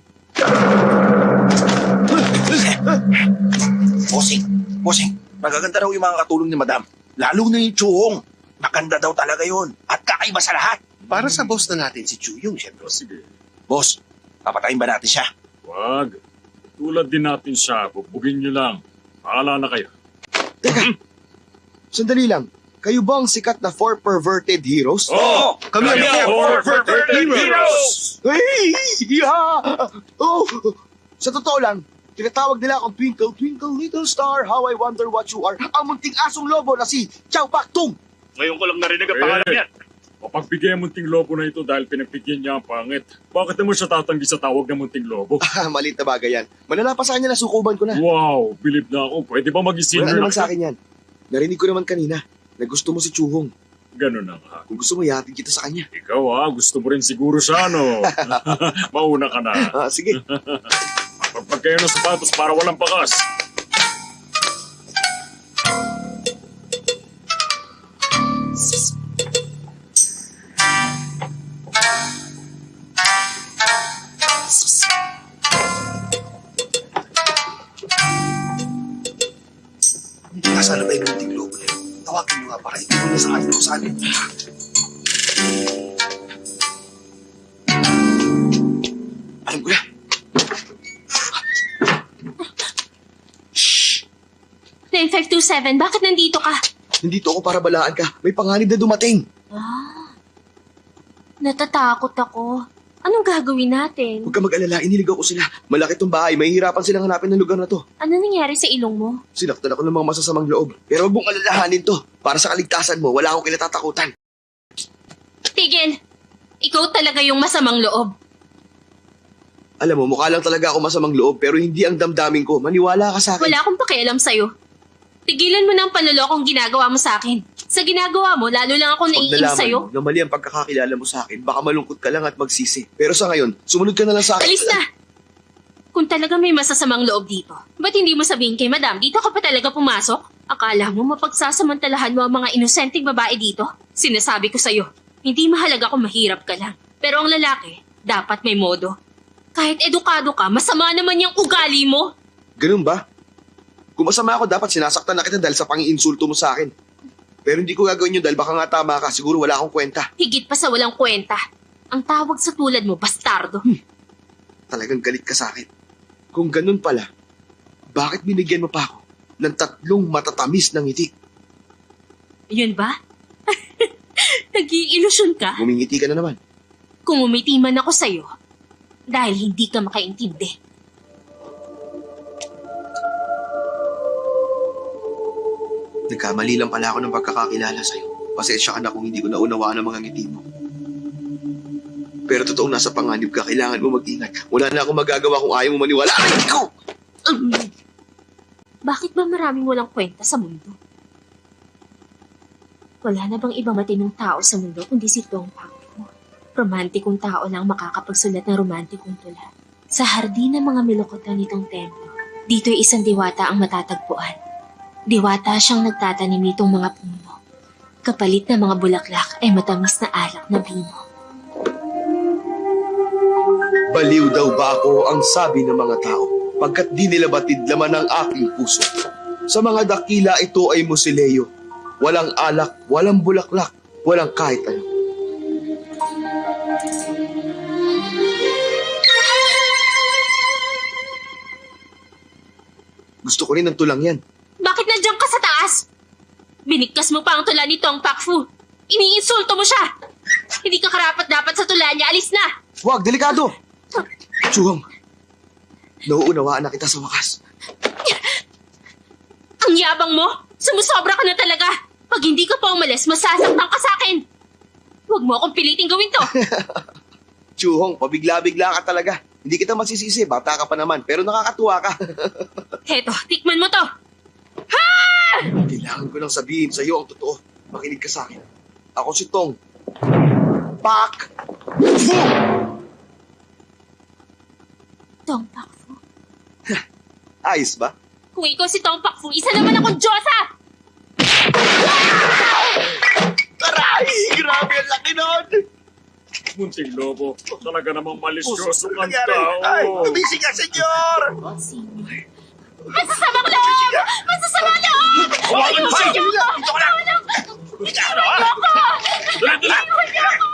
Bossing, magaganda raw yung mga katulong ni Madam. Lalo na yung Chuhong. Maganda daw talaga yun. At kakaiba sa lahat. Para sa boss na natin si Chuyong, syempre. Sige, Boss, papatayin ba natin siya? wag. Tulad din natin siya, bubugin nyo lang. Paala na kayo. Teka, sandali lang. Kayo ba ang sikat na 4 perverted heroes? Oo! Kami ang four perverted heroes! Hey! Yeah! Oh! Sa totoo lang, tinatawag nila akong Twinkle, Twinkle, Little Star, How I Wonder What You Are, ang munting asong lobo na si Chow Pak Tung! Ngayon ko lang narinig ang pangalan niyan. Pagbigyan munting lobo na ito dahil pinagbigyan niya ang pangit. Bakit naman siya tatanggi sa tawag ng munting lobo? Malit na bagay yan. Malala pa sa kanya na sukuban ko na. Wow, believe na ako. Pwede ba mag-senior Wala naman sa akin yan. Narinig ko naman kanina na gusto mo si Chuhong. Ganun na nga. Kung gusto mo, ihatid kita sa kanya. Ikaw gusto mo rin siguro siya, no? Mauna ka na. Sige. Pagpag kayo ng sapatos para walang bakas. Nasaan na ba yung munting lobo na yun? Tawagin mo nga para hindi mo na sa akin kung saan yun. Alam ko na. 9527, bakit nandito ka? Nandito ako para balaan ka. May panganib na dumating. Natatakot ako. Anong gagawin natin? Huwag ka mag-alala, iniligaw ko sila. Malaki tong bahay, mahihirapan silang hanapin ng lugar na to. Ano nangyari sa ilong mo? Sinaktan ako ng mga masasamang loob. Pero huwag mong alalahanin to. Para sa kaligtasan mo, wala akong kinatatakutan. Tigil! Ikaw talaga yung masamang loob. Alam mo, mukha lang talaga ako masamang loob, pero hindi ang damdamin ko. Maniwala ka sa akin. Wala akong pakialam sa'yo. Tigilan mo na ang panlolokong ginagawa mo sa akin. Sa ginagawa mo, lalo lang ako Pag naiinis nalaman sa'yo. mo na mali ang pagkakakilala mo sa akin, baka malungkot ka lang at magsisi. Pero sa ngayon, sumunod ka na lang sa akin. Alis na! Kung talaga may masasamang loob dito, ba't hindi mo sabihin kay madam, dito ka pa talaga pumasok? Akala mo mapagsasamantalahan mo ang mga inosenteng babae dito? Sinasabi ko sa'yo, hindi mahalaga kung mahirap ka lang. Pero ang lalaki, dapat may modo. Kahit edukado ka, masama naman yung ugali mo. Ganun ba? Kung masama ako, dapat sinasaktan na kita dahil sa pangiinsulto mo sa akin. Pero hindi ko gagawin yun dahil baka nga tama ka, siguro wala akong kwenta. Higit pa sa walang kwenta. Ang tawag sa tulad mo, bastardo. Talagang galit ka sa akin. Kung ganun pala, bakit binigyan mo pa ako ng 3 matatamis ng ngiti? Yun ba? Nag-iilusyon ka? Ngumingiti ka na naman. Kung umiti man ako sa'yo, dahil hindi ka makaintindi. Nagkamali lang pala ako ng pagkakakilala sa'yo. Pasensya ka na kung hindi ko naunawaan ang mga ngiti mo. Pero totoong nasa panganib ka, kailangan mo mag-ingat. Wala na akong magagawa kung ayaw mo maniwala. Aray ko! Bakit ba maraming walang kwenta sa mundo? Wala na bang ibang matinong tao sa mundo kundi si Tong Pakfu? Romantikong tao lang makakapagsulat ng romantikong tula. Sa hardin ng mga milokotan nitong templo, dito'y isang diwata ang matatagpuan. Diwata siyang nagtatanim nitong mga puno. Kapalit na mga bulaklak ay matamis na alak na bino. Baliw daw ba ako ang sabi ng mga tao pagkat di nila batid laman ang aking puso. Sa mga dakila ito ay musileo. Walang alak, walang bulaklak, walang kahit ano. Gusto ko rin ng tulang yan. Bakit nandiyan ka sa taas? Binigkas mo pa ang tula ni Tong Pakfu. Iniinsulto mo siya. Hindi ka karapat-dapat sa tula niya. Alis na! Huwag, delikado! Chuhong, nauunawaan na kita sa wakas. Ang yabang mo! Sumusobra ka na talaga! Pag hindi ka pa umalis, masasaktan ka sa akin! Huwag mo akong piliting gawin to! Chuhong, pabigla-bigla ka talaga. Hindi kita masisisi, bata ka pa naman, pero nakakatuwa ka. Heto, tikman mo to! Ha! Kailangan ko lang sabihin sa iyo ang totoo. Makinig ka sa akin. Ako si Tong Pak Fu! Tong Pakfu. Ayos ba? Kung ikaw si Tong Pakfu, isa naman akong Diyosa! Taray! Grabe ang laki nun! Munting lobo, talaga namang malisyoso Puso, kang nangyari? Ay, tao. tumising ka, senyor! Senior. Masasamang loob! Masasamang loob! Huwag mo siya! Ayoko! Dito ka lang! Bitiwan niyo ako! Dali, dali! Bitiwan niyo ako!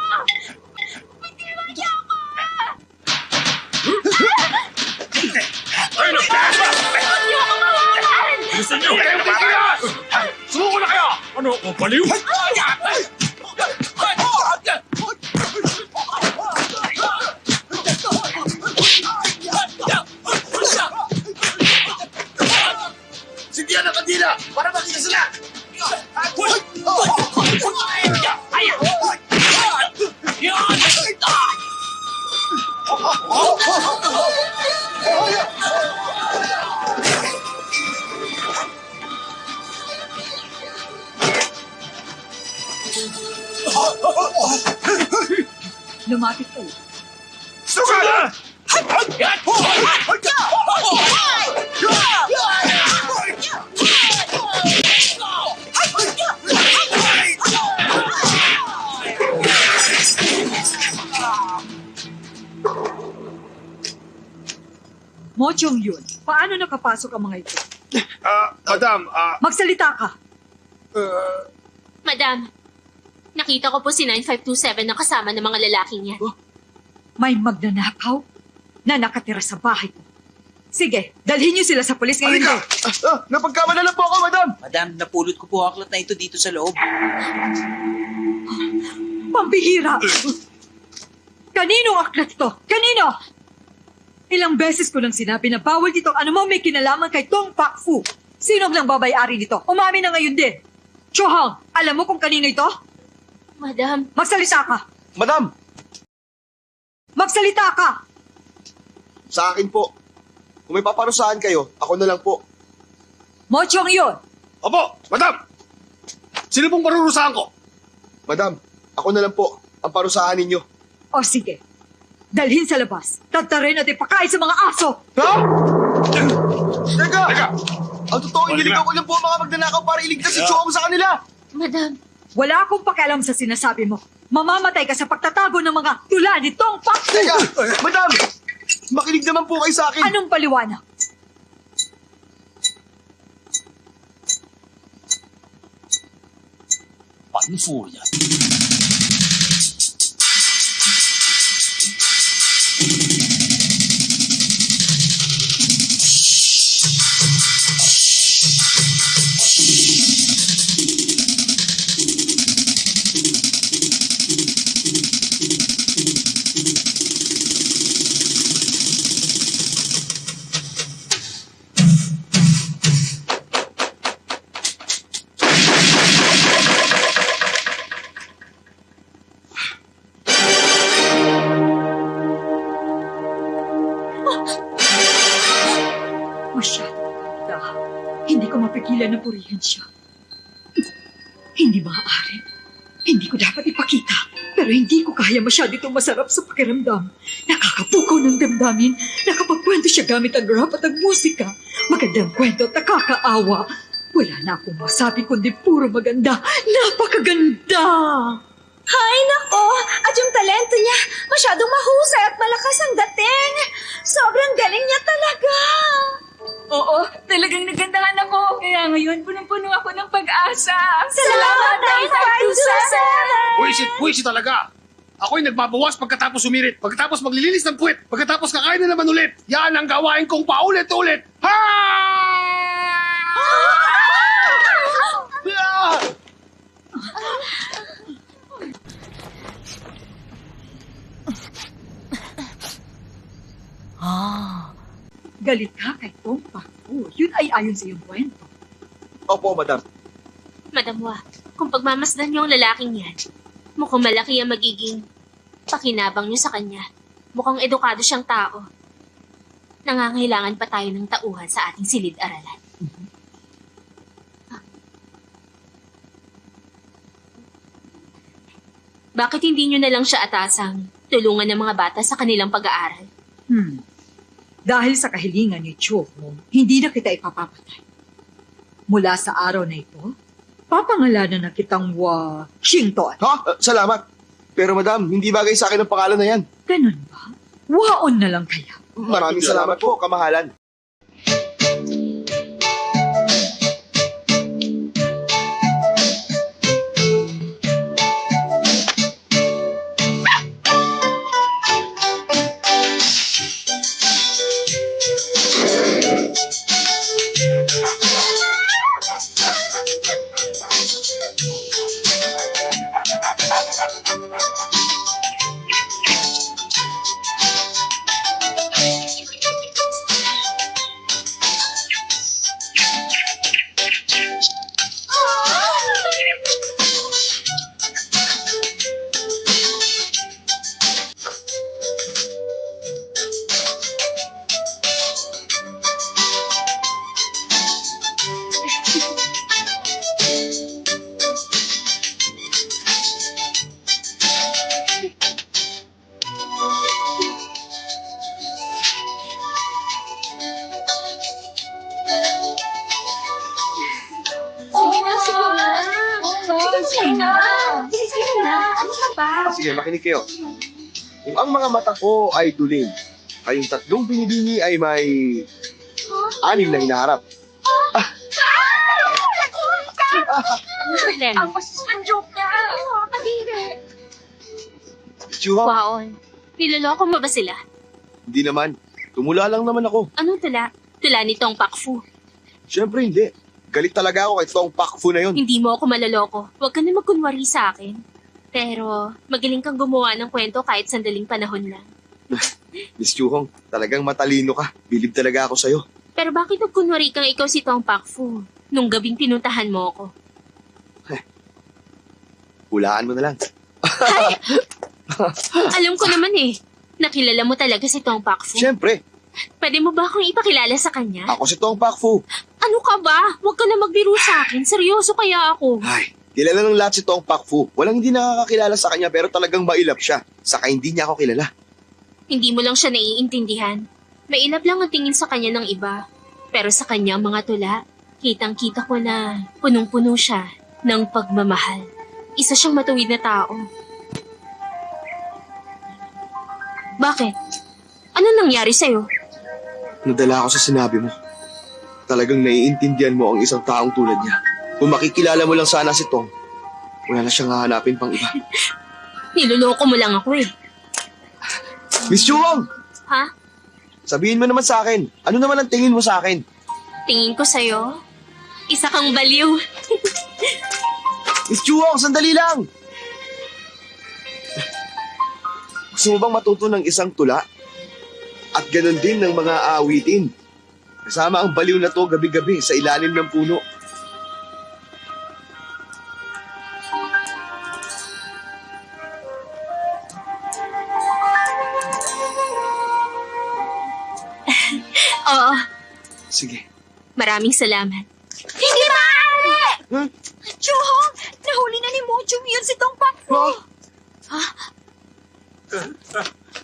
Bitiwan niyo ako! Ay, Huwag niyo ako mawalan! Gusto niyo? Sumuko na kayo! Ano ako, baliw? Sindihan ang kandila para makita sila! Lumapit kayo. Sugal! Mo Chong-yun, paano nakapasok ang mga ito? Madam, Magsalita ka. Madam, nakita ko po si 9527 na kasama ng mga lalaking yan. May magnanakaw na nakatira sa bahay ko. Sige, dalhin niyo sila sa pulis ngayon. Halika! Napagkamala lang po ako, madam! Madam, napulot ko po ang aklat na ito dito sa loob. Pambihira! Kaninong aklat ito? Kanino? Ilang beses ko lang sinabi na bawal dito ano mo may kinalaman kay Tong Pak Fu. Sino ang babayari dito? Umamin na ngayon din. Chohang, alam mo kung kanino ito? Madam, Magsalita ka! Madam! Magsalita ka! Sa akin po. Kung may paparusahan kayo, ako na lang po. Mo Chong-yun! Opo, madam! Sino pong parurusahan ko? Madam, ako na lang po ang parusahan ninyo. O sige, dalhin sa labas. Tatarin at ipakain sa mga aso. Ha? Teka! Teka! Ang totoo, iniligaw ko lang po ang mga magnanakaw para iligtas si Chong sa kanila. Madam, Wala akong pakialam sa sinasabi mo. Mamamatay ka sa pagtatago ng mga tula ni Tong Pak Fu. Teka! Madam! Makinig naman po kayo sa akin. Anong paliwanag? Panfurya. Masyadong ganda. Hindi ko mapigilan na purihan siya. Hindi maaari. Hindi ko dapat ipakita. Pero hindi ko kaya masyado itong masarap sa pakiramdam. Nakakapukaw ng damdamin. Nakapagkwento siya gamit ang rap at ang musika. Magandang kwento at nakakaawa. Wala na akong masabi kundi puro maganda. Napakaganda! Hay nako! At yung talento niya, masyadong mahusay at malakas ang dating. Sobrang galing niya talaga. Oo, talagang nagandahan ako. Kaya ngayon, punong-puno ako ng pag-asa. Salamat, 9527! Puwisit talaga! Ako'y nagbabawas pagkatapos sumirit, pagkatapos maglilinis ng puwet, pagkatapos kakain na naman ulit. Yan ang gawain kong paulit-ulit. Ha! Galit ka kay Tong Pak Fu. Yun ay ayon sa iyong kwento. Opo, madam. Madam Wa, kung pagmamasdan niyo ang lalaking yan, mukhang malaki ang magiging pakinabang niyo sa kanya. Mukhang edukado siyang tao. Nangangailangan pa tayo ng tauhan sa ating silid-aralan. Bakit hindi niyo na lang siya atasang tulungan ng mga bata sa kanilang pag-aaral? Dahil sa kahilingan ni Cho, hindi na kita ipapapatay. Mula sa araw na ito, papangalanan na kitang Wa Xington. Ha? Salamat. Pero madam, hindi bagay sa akin ang pangalan na yan. Ganun ba? Waon na lang kaya. Maraming salamat po, kamahalan. Sige, makinig kayo. Kung ang mga mata ko ay duling, kayong tatlong binibini ay may 6 na hinaharap. Ang masasang joke niya. Kadiri. Chuha, Waon, niloloko mo ba sila? hindi naman. Tumula lang naman ako. Anong tula? Tula ni Tong Pakfu. Siyempre hindi. Galit talaga ako kay Tong Pakfu na yun. Hindi mo ako maloloko. Huwag ka na magkunwari sa akin. Pero magaling kang gumawa ng kwento kahit sandaling panahon lang. Miss Chuhong, talagang matalino ka. Bilib talaga ako sa'yo. Pero bakit nagkunwari kang ikaw si Tong Pakfu nung gabing pinuntahan mo ako? Hulaan mo na lang. Alam ko naman eh. Nakilala mo talaga si Tong Pakfu. Siyempre, Pwede mo ba akong ipakilala sa kanya? ako si Tong Pakfu. Ano ka ba? Huwag ka na magbiro sa akin. Seryoso kaya ako. Ay, kilala ng lahat si Tong Pakfu. Walang hindi nakakakilala sa kanya pero talagang mailap siya. Saka hindi niya ako kilala. Hindi mo lang siya naiintindihan. Mailap lang ang tingin sa kanya ng iba. Pero sa kanya mga tula, kitang-kita ko na punong-puno siya ng pagmamahal. Isa siyang matuwid na tao. Bakit? Ano nangyari sa'yo? Nadala ako sa sinabi mo. Talagang naiintindihan mo ang isang taong tulad niya. Kung makikilala mo lang sana si Tong, wala na siyang hahanapin pang iba. Niloloko mo lang ako eh. Miss Chuhong! Ha? Sabihin mo naman sa akin, ano naman ang tingin mo sa akin? Tingin ko sa'yo, isa kang baliw. Miss Chuhong, sandali lang! Gusto mo bang matuto ng isang tula? At ganun din ng mga awitin. Kasama ang baliw na to gabi-gabi sa ilalim ng puno. Oo, Sige. maraming salamat. Hindi maaari! Huh? Chuhong, nahuli na ni Mochong yun si Tong Pakfu.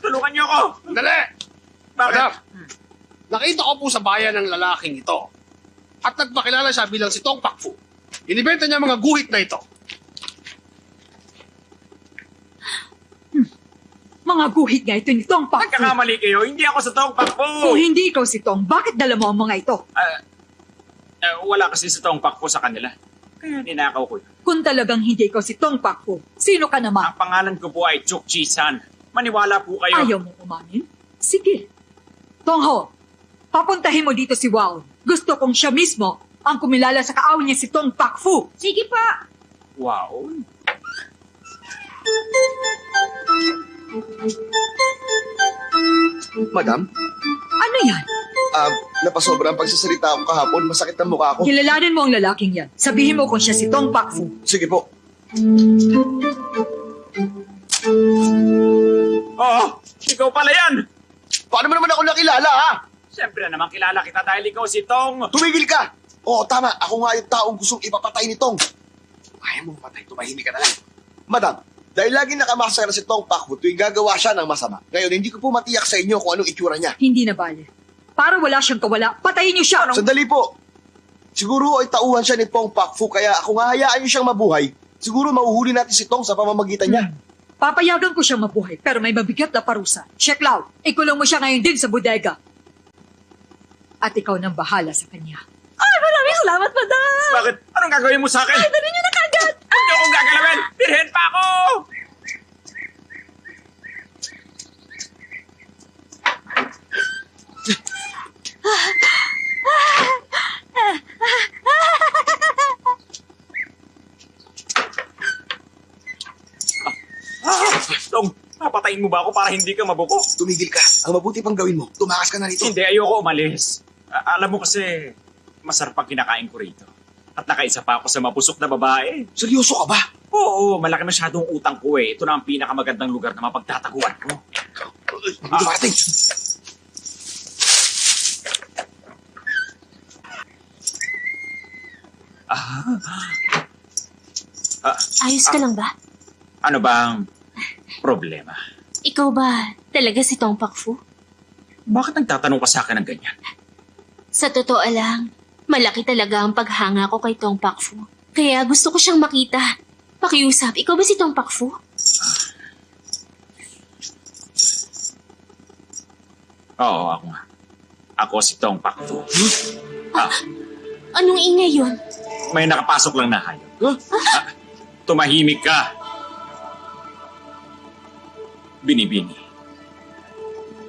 Tulungan niyo ako! Dali! Bakit? Madam, nakita ko po sa bayan ng lalaking ito at nagpakilala siya bilang si Tong Pakfu. Inibenta niya mga guhit na ito. Mga guhit nga ito ni Tong Pakfu. Nagkakamali kayo, hindi ako sa Tong Pakfu! Kung hindi ikaw si Tong, bakit dala mo ang mga ito? Wala kasi si Tong Pakfu sa kanila. Kaya ninakaw ko yun. Kung talagang hindi ikaw si Tong Pakfu, sino ka naman? Ang pangalan ko po ay Chuk Chi-san. Maniwala po kayo. Ayaw mo umamin? Sige. Tongho, papuntahin mo dito si Wao. Gusto kong siya mismo ang kumilala sa kaawin niya si Tong Pakfu. Sige pa. Wow. Madam, Ano yan? napasobra ang pagsasalita ko kahapon. Masakit ang mukha ko. Kilalanin mo ang lalaking yan. Sabihin mo kung siya si Tong Pakfu. Sige po. Oo, ikaw pala yan! Paano mo naman ako nakilala, ha? Siyempre naman kilala kita dahil ikaw si Tong. Tumigil ka! Oo, tama. Ako nga yung taong gustong ipapatay ni Tong. Ayaw mong patay, tumahimik ka na lang. Madam, dahil lagi nakamasara si Tong Pakfu tuwing gagawa siya ng masama. Ngayon, hindi ko po matiyak sa inyo kung anong itsura niya. Hindi na bale. Para wala siyang kawala, patayin niyo siya. Sandali po. Siguro ay tauhan siya ni Tong Pakfu kaya kung hahayaan niyo siyang mabuhay, siguro mauhuli natin si Tong sa pamamagitan niya. Papayagan ko siyang mabuhay, pero may mabigat na parusa. Check Lau, ikulong mo siya ngayon din sa bodega. At ikaw nang bahala sa kanya. Ay, maraming salamat, madam. Bakit? Anong gagawin mo sa akin? Ay, dali niyo na kagad. Huwag niyo akong gagalawin! Birhen pa ako! Papatayin mo ba ako para hindi ka mabuko? Tumigil ka. Ang mabuti pang gawin mo, tumakas ka na rito. Hindi, ayoko umalis. Alam mo kasi, masarap ang kinakain ko rito. At nakaisa pa ako sa mapusok na babae. Seryoso ka ba? Oo, malaki masyadong utang ko eh. Ito na ang pinakamagandang lugar na mapagtataguan ko. Dumating. Ayos ka lang ba? Ano bang problema? Ikaw ba talaga si Tong Pakfu? Bakit nagtatanong ka sa akin ng ganyan? Sa totoo lang, malaki talaga ang paghanga ko kay Tong Pakfu. Kaya gusto ko siyang makita. Pakiusap, ikaw ba si Tong Pakfu? Oo, ako nga. Ako si Tong Pakfu. Anong ingay yun? May nakapasok lang na hayop. Tumahimik ka. Binibini.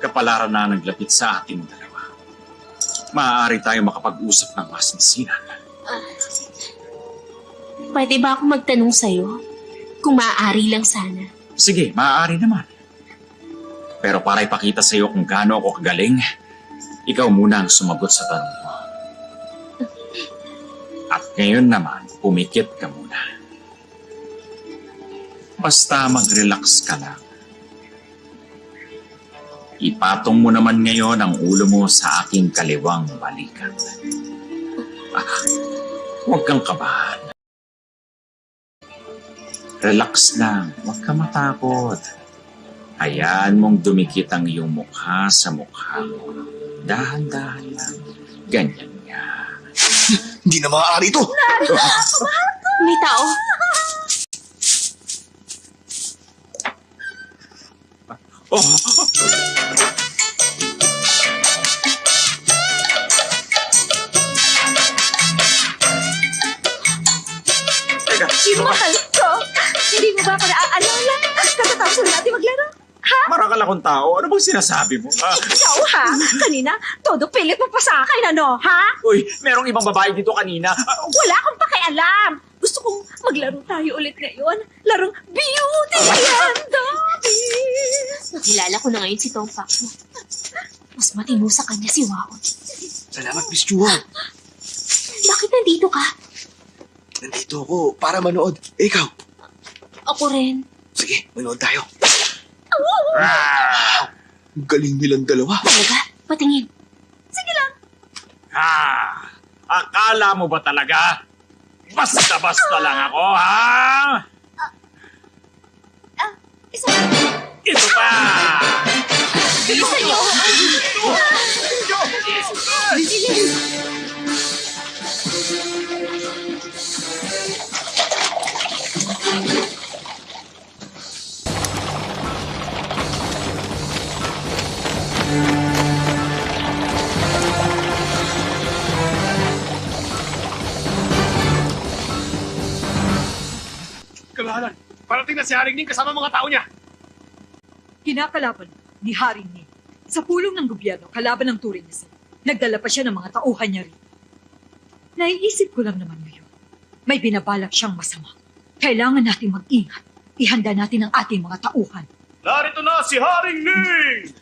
Kapalaran na naglapit sa ating dalawa. Maaari tayo makapag-usap ng masinsinan. Pwede ba ako magtanong sa'yo? Kung maaari lang sana. Sige, maaari naman. Pero para ipakita sa'yo kung gaano ako kagaling, ikaw muna ang sumagot sa tanong mo. At ngayon naman, pumikit ka muna. Basta mag-relax ka lang. Ipatong mo naman ngayon ang ulo mo sa aking kaliwang balikat. Huwag kang kabahan. Relax lang, huwag ka matakot. Hayaan mong dumikit ang iyong mukha sa mukha mo. Dahan-dahan lang. Ganyan nga. Hindi na maaari ito. May tao. Oh! Teka, sino ka? Mahal ko! Hindi mo ba ako naaalala? Katatapos na natin maglaro. Ha? Marakal akong tao. Ano bang sinasabi mo? Ikaw ha? Kanina, todo pilit mo pa sa akin, ano? Ha? Uy, merong ibang babae dito kanina. Wala akong pakialam. Gusto kong maglaro tayo ulit ngayon. Larong Beauty and the Beast. Nakilala ko na ngayon si Tong Pakfu. Mas matino sa kanya si Waon. Salamat, Miss Chuang. Bakit nandito ka? Nandito ako para manood. Eh, ikaw. Ako rin. Sige, manood tayo. Ang galing nilang dalawa. Talaga? Patingin. Sige lang. Akala mo ba talaga? Basta-basta lang ako, ha? Isa. Ito pa! Isa yun. Kalahalan, parating na si Haring Ning kasama mga tao niya. Kinakalaban ni Haring Ning. Sa pulong ng gobyerno, kalaban ng turing niya. Nagdala pa siya ng mga tauhan niya rin. Naiisip ko lang naman ngayon, may binabalak siyang masama. Kailangan nating mag-ingat. Ihanda natin ang ating mga tauhan. Narito na si Haring Ning!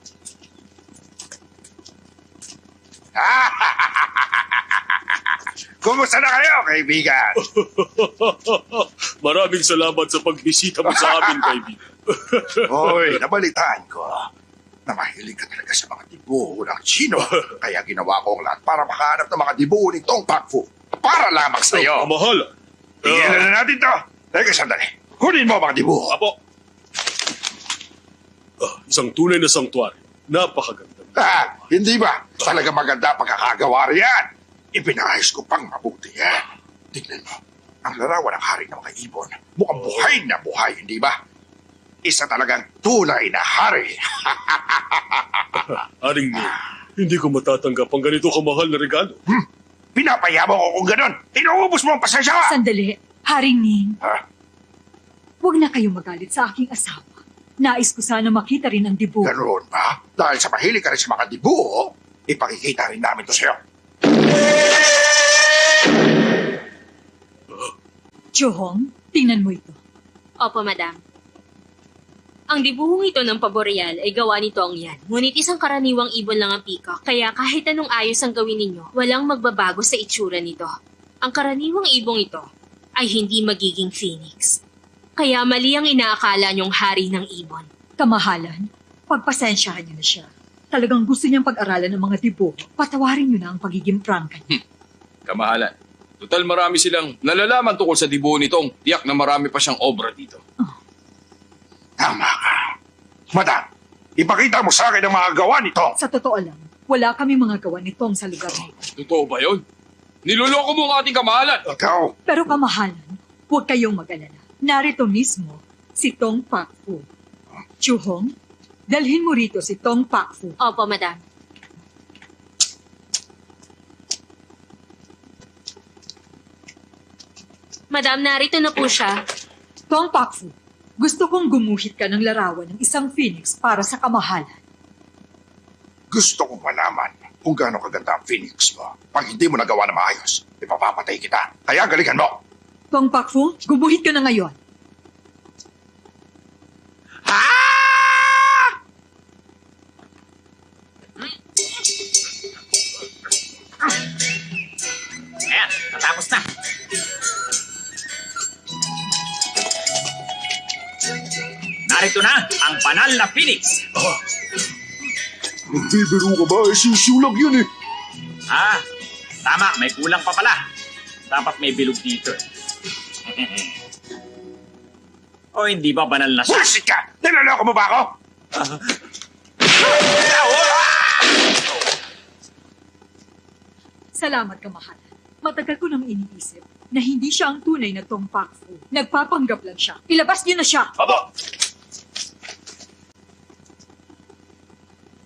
Kumusta na kayo, kaibigan? Maraming salamat sa pagbisita mo sa amin, kaibigan. Hoy, nabalitaan ko na mahilig ka talaga sa mga dibuho ng Chino. Kaya ginawa ko ang lahat para makahanap ng mga dibuho ni Tong Pakfu. Para lamang sa iyo. Kamahala. Tingnan na natin to. Teka, sandali. Kunin mo ang mga dibuho. Apo. Isang tunay na sangtuary. Napakaganda. Hindi ba? Talaga maganda pagkakagawa riyan. Ipinahayos ko pang mabuti yan. Tignan mo. Ang larawan ng hari ng mga ibon. Mukhang buhay na buhay, hindi ba? Isa talagang tunay na hari. Haring Ning, hindi ko matatanggap ang ganito kamahal na regalo. Pinapayabang ko kung ganon. Inuubos mo ang pasensya ka. Sandali, Haring Ning. Ha? Huwag na kayong magalit sa aking asawa. Nais ko sana makita rin ang dibuho. Ganoon ba? Dahil sa mahilig ka rin sa mga dibuho, ipakikita rin namin to sa'yo. Johong, tingnan mo ito. Opo, madam. Ang dibuhong ito ng paboreal ay gawa ni Tong Yan. Ngunit isang karaniwang ibon lang ang peacock, kaya kahit anong ayos ang gawin ninyo, walang magbabago sa itsura nito. Ang karaniwang ibong ito ay hindi magiging phoenix. Kaya mali ang inaakala niyong hari ng ibon. Kamahalan, pagpasensyahan niyo na siya. Talagang gusto niyang pag-aralan ng mga dibuho. Patawarin niyo na ang pagiging prangka niya. Kamahalan. Total marami silang nalalaman tungkol sa dibuho nitong tiyak na marami pa siyang obra dito. Tama ka. Madam, ipakita mo sa akin ang mga gawa nito. Sa totoo lang, wala kami mga gawa nitong sa lugar na ito. Totoo ba yun? Niloloko mo ang ating kamahalan. Ikaw, Pero kamahalan, huwag kayong mag-alala. Narito mismo si Tong Pak Fu. Chuhong, dalhin mo rito si Tong Pak Fu. Opo, madam. Madam, narito na po siya. Tong Pak Fu, gusto kong gumuhit ka ng larawan ng isang phoenix para sa kamahalan. gusto kong malaman kung gaano kaganda ang Phoenix mo. Pag hindi mo nagawa na maayos, ipapapatay kita. Kaya galingan mo. Tong Pak Fu, gumuhit ka na ngayon. Ayan, natapos na. Narito na ang banal na Phoenix. Nagbibiro ka ba? Sisiulag yun eh. Ah, tama, may kulang pa pala. Dapat may bilog dito. O hindi ba banal na siya? Bullshit ka! Niloloko mo ba ako? Salamat, kamahalan. Matagal ko nang iniisip na hindi siya ang tunay na Tong Pak Fu. Nagpapanggap lang siya. Ilabas niyo na siya! Abo!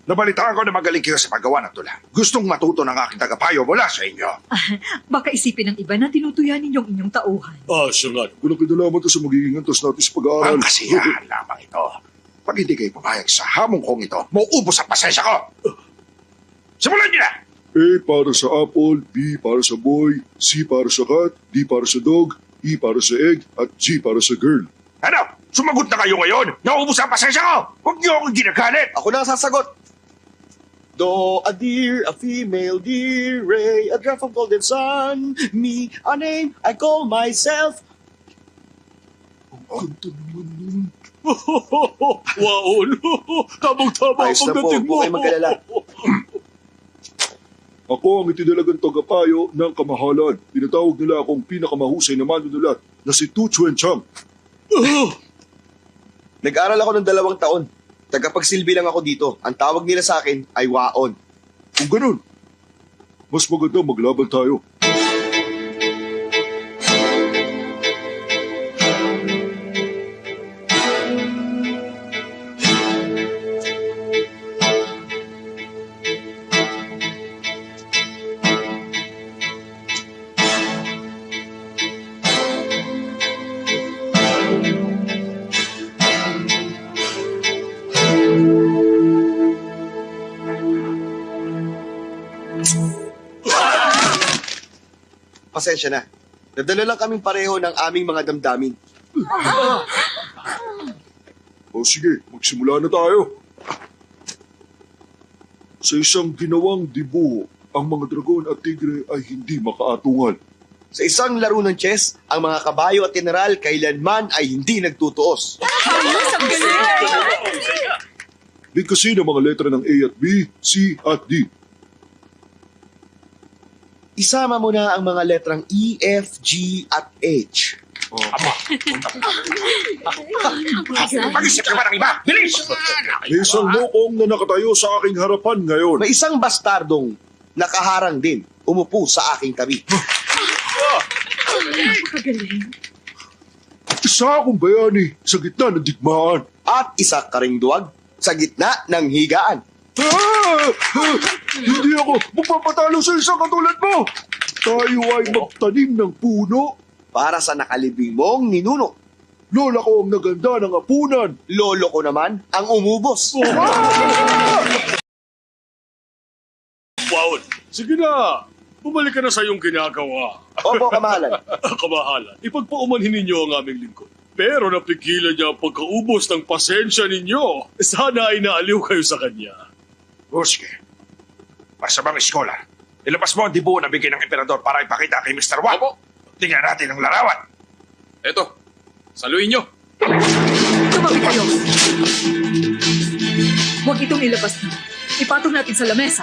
Nabalitaan ko na magaling kayo sa paggawa ng tula. Gustong matuto ng aking tagapayo mula sa inyo. Baka isipin ng iba na tinutuyan ninyong inyong tauhan. Siya nga. Kung nakinalaman to sa magiging antas natin sa pag-aaral. Ang kasiyahan lamang ito. Pag hindi kayo pumayag sa hamong kong ito, mauubos ang pasensya ko. Simulan niyo na! A para sa apple, B para sa boy, C para sa cat, D para sa dog, E para sa egg, at G para sa girl. Ano? Sumagot na kayo ngayon! Nauubos ang pasensya ko! Huwag niyo akong ginagalit! Ako na ang sasagot. Do, a deer, a female deer, ray, a drop of golden sun, me, a name, I call myself. Kanta naman nun. Wow, tamang-tama Ayos na po, pagdating huwag mo. kayong mag-alala. Ako ang itinalagang tagapayo ng kamahalan. Tinatawag nila akong pinakamahusay na manunulat na si Tu Chuen Chang. Nag-aral ako ng 2 taon. Tagapagsilbi lang ako dito. Ang tawag nila sa akin ay Waon. Kung ganun, mas maganda maglaban tayo. Pasensya na. Nadala lang kaming pareho ng aming mga damdamin. O sige, magsimula na tayo. Sa isang ginawang dibuho, ang mga dragon at tigre ay hindi makaatungan. Sa isang laro ng chess, ang mga kabayo at general kailanman ay hindi nagtutuos. Bigkasin ang mga letra ng A at B, C at D. Isama mo na ang mga letrang E, F, G at H. Mag-isip ka ba ng iba? Bilis! May isang lokong na nakatayo sa aking harapan ngayon. May isang bastardong nakaharang din, umupo sa aking tabi. Isa akong bayani sa gitna ng digmaan. At isa karingduwag sa gitna ng higaan. Hindi ako magpapatalo sa isang katulad mo. Tayo ay magtanim ng puno. Para sa nakalibing mong ninuno. Lola ko ang naganda ng apunan. Lolo ko naman ang umubos. Wow, sige na. Bumalik ka na sa iyong ginagawa. Opo, kamahalan. Kamahalan, ipagpaumanhin ninyo ang aming lingkod. Pero napigilan niya ang pagkaubos ng pasensya ninyo. Sana ay naaliw kayo sa kanya. Sige. Masamang scholar. Ilabas mo ang dibuo na bigay ng emperador para ipakita kay Mr. Wang. Opo. Tingnan natin ang larawan. Eto, saluhin nyo. Tumabi kayo. Huwag itong ilabas na. Ipatong natin sa lamesa.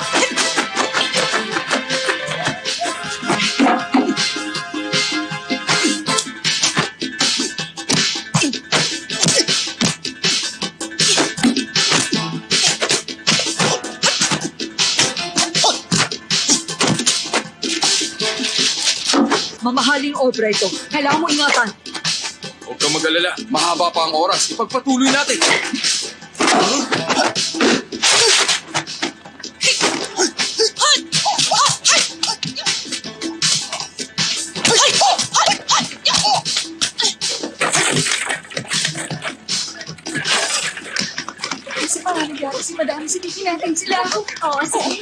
Mamahaling obra ito. Kailangan mo ingatan. Huwag kang mag-alala. Mahaba pa ang oras. Ipagpatuloy natin. Kasi parang nangyari si Madami, silipin natin sila. Oo, sige.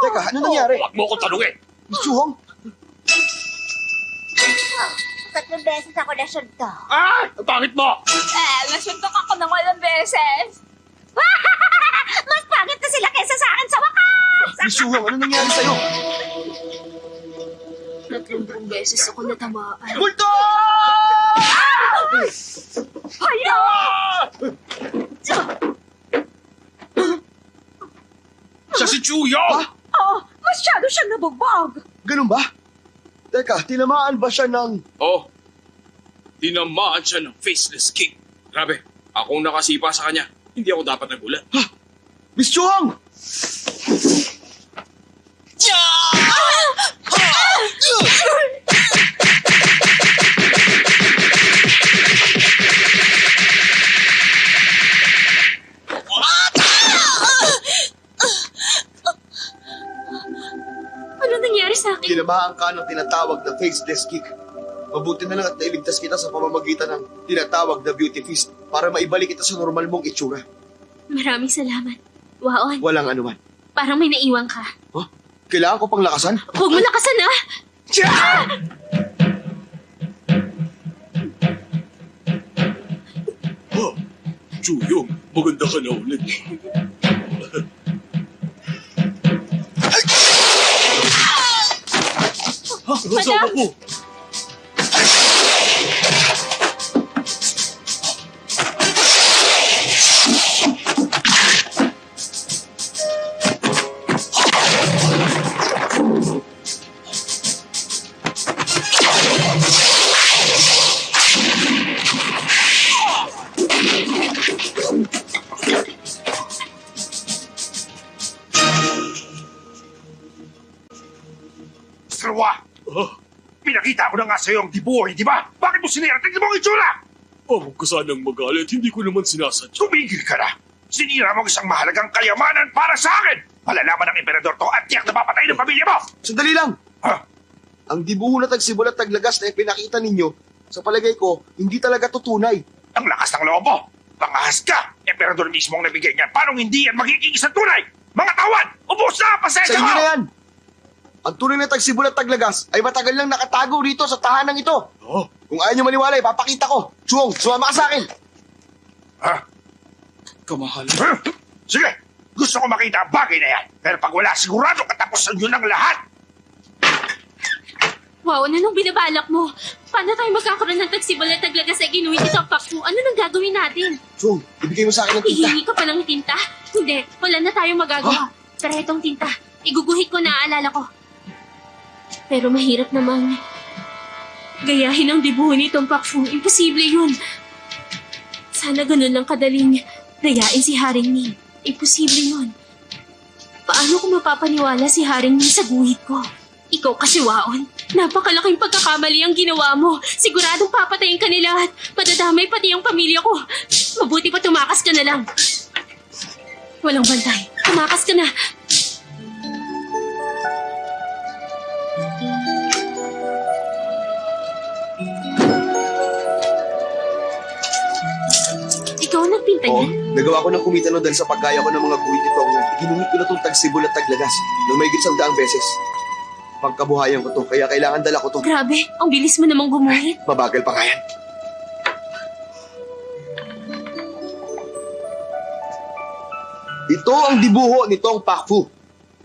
Teka, ano nangyari? Huwag mo ko tanungin. Miss Chuhong? 3 beses ako nasunto. Ang pangit mo! Nasuntok ako ng walang beses. Mas pangit na sila kesa sa akin sa wakas! Miss Chuhong, ano nangyari sa'yo? 30 beses ako natamaan. Multo! Hayo! Siya si Chuyong! Masyado siyang nabugbog. Ganun ba? Teka, tinamaan ba siya ng... Oh, tinamaan siya ng faceless king. Grabe, akong nakasipa sa kanya. Hindi ako dapat nagulat. Miss Chuhong! Ano nangyari sa akin? Tinamaan ka ng tinatawag na faceless kick. Mabuti na lang at nailigtas kita sa pamamagitan ng tinatawag na beauty feast para maibalik kita sa normal mong itsura. Maraming salamat. Waon, Walang anuman. parang may naiwan ka. Huh? Kailangan ko pang lakasan? Huwag mo lakasan ah! Chuyong, maganda ka na ulit. Kasama ko! Mr. Wang! Pinakita ko na nga sa'yo ang dibuo, di ba? Bakit mo sinira? Tignan mo ang itsura! Huwag ka sanang magalit, hindi ko naman sinasadya. Tumigil ka na! Sinira mo ang isang mahalagang kayamanan para sa akin! Malalaman ng emperador to at tiyak na papatay ng pamilya mo! Sandali lang! Ha? Ang dibuho na tagsibol at taglagas na ipinakita ninyo, sa palagay ko, hindi talaga tutunay. Ang lakas ng loob mo! Pangahas ka! Emperador mismo ang nabigay niyan. Paano hindi yan magiging isang tunay? Mga tawad! Ubus na! Sa Pasensya inyo mo! na yan! Ang tunay na tagsibol at taglagas ay matagal lang nakatago rito sa tahanang ito. Oh, Kung ayaw nyo maniwala, ipapakita ko. Chuhong, sumama ka sa akin. Ha? Kamahalan. Huh? Sige! Gusto ko makita ang bagay na yan. Pero pag wala, sigurado katapusan nyo ng lahat! Wow, ano nung binabalak mo? Paano tayo magkakaroon ng tagsibol at taglagas sa ginuwi dito ang pakpo? Ano nang gagawin natin? Chuhong, ibigay mo sa akin ng tinta. Hihingi ka pa ng tinta? Hindi, wala na tayong magagawa. Pero itong tinta, iguguhit ko na aalala ko. Pero mahirap namang gayahin ang dibuho nitong pakpo. Imposible yun. Sana ganun lang kadaling dayain si Haring Ning. Imposible yun. Paano ko mapapaniwala si Haring Ning sa guhit ko? Ikaw kasi, Waon. Napakalaking pagkakamali ang ginawa mo. Siguradong papatayin ka nila at madadamay pati ang pamilya ko. Mabuti pa tumakas ka na lang. Walang bantay. Tumakas ka na. Ikaw ang nagpinta Oo, niya? nagawa ko ng kumita no dahil sa paggaya ko ng mga guhit itong ginuhit ko na itong tagsibol at taglagas ng may 100 beses. Pagkabuhayan ko to, kaya kailangan dala ko to. Grabe, ang bilis mo namang gumuhit. Mabagal pa nga yan. Ito ang dibuho nitong Pakfu.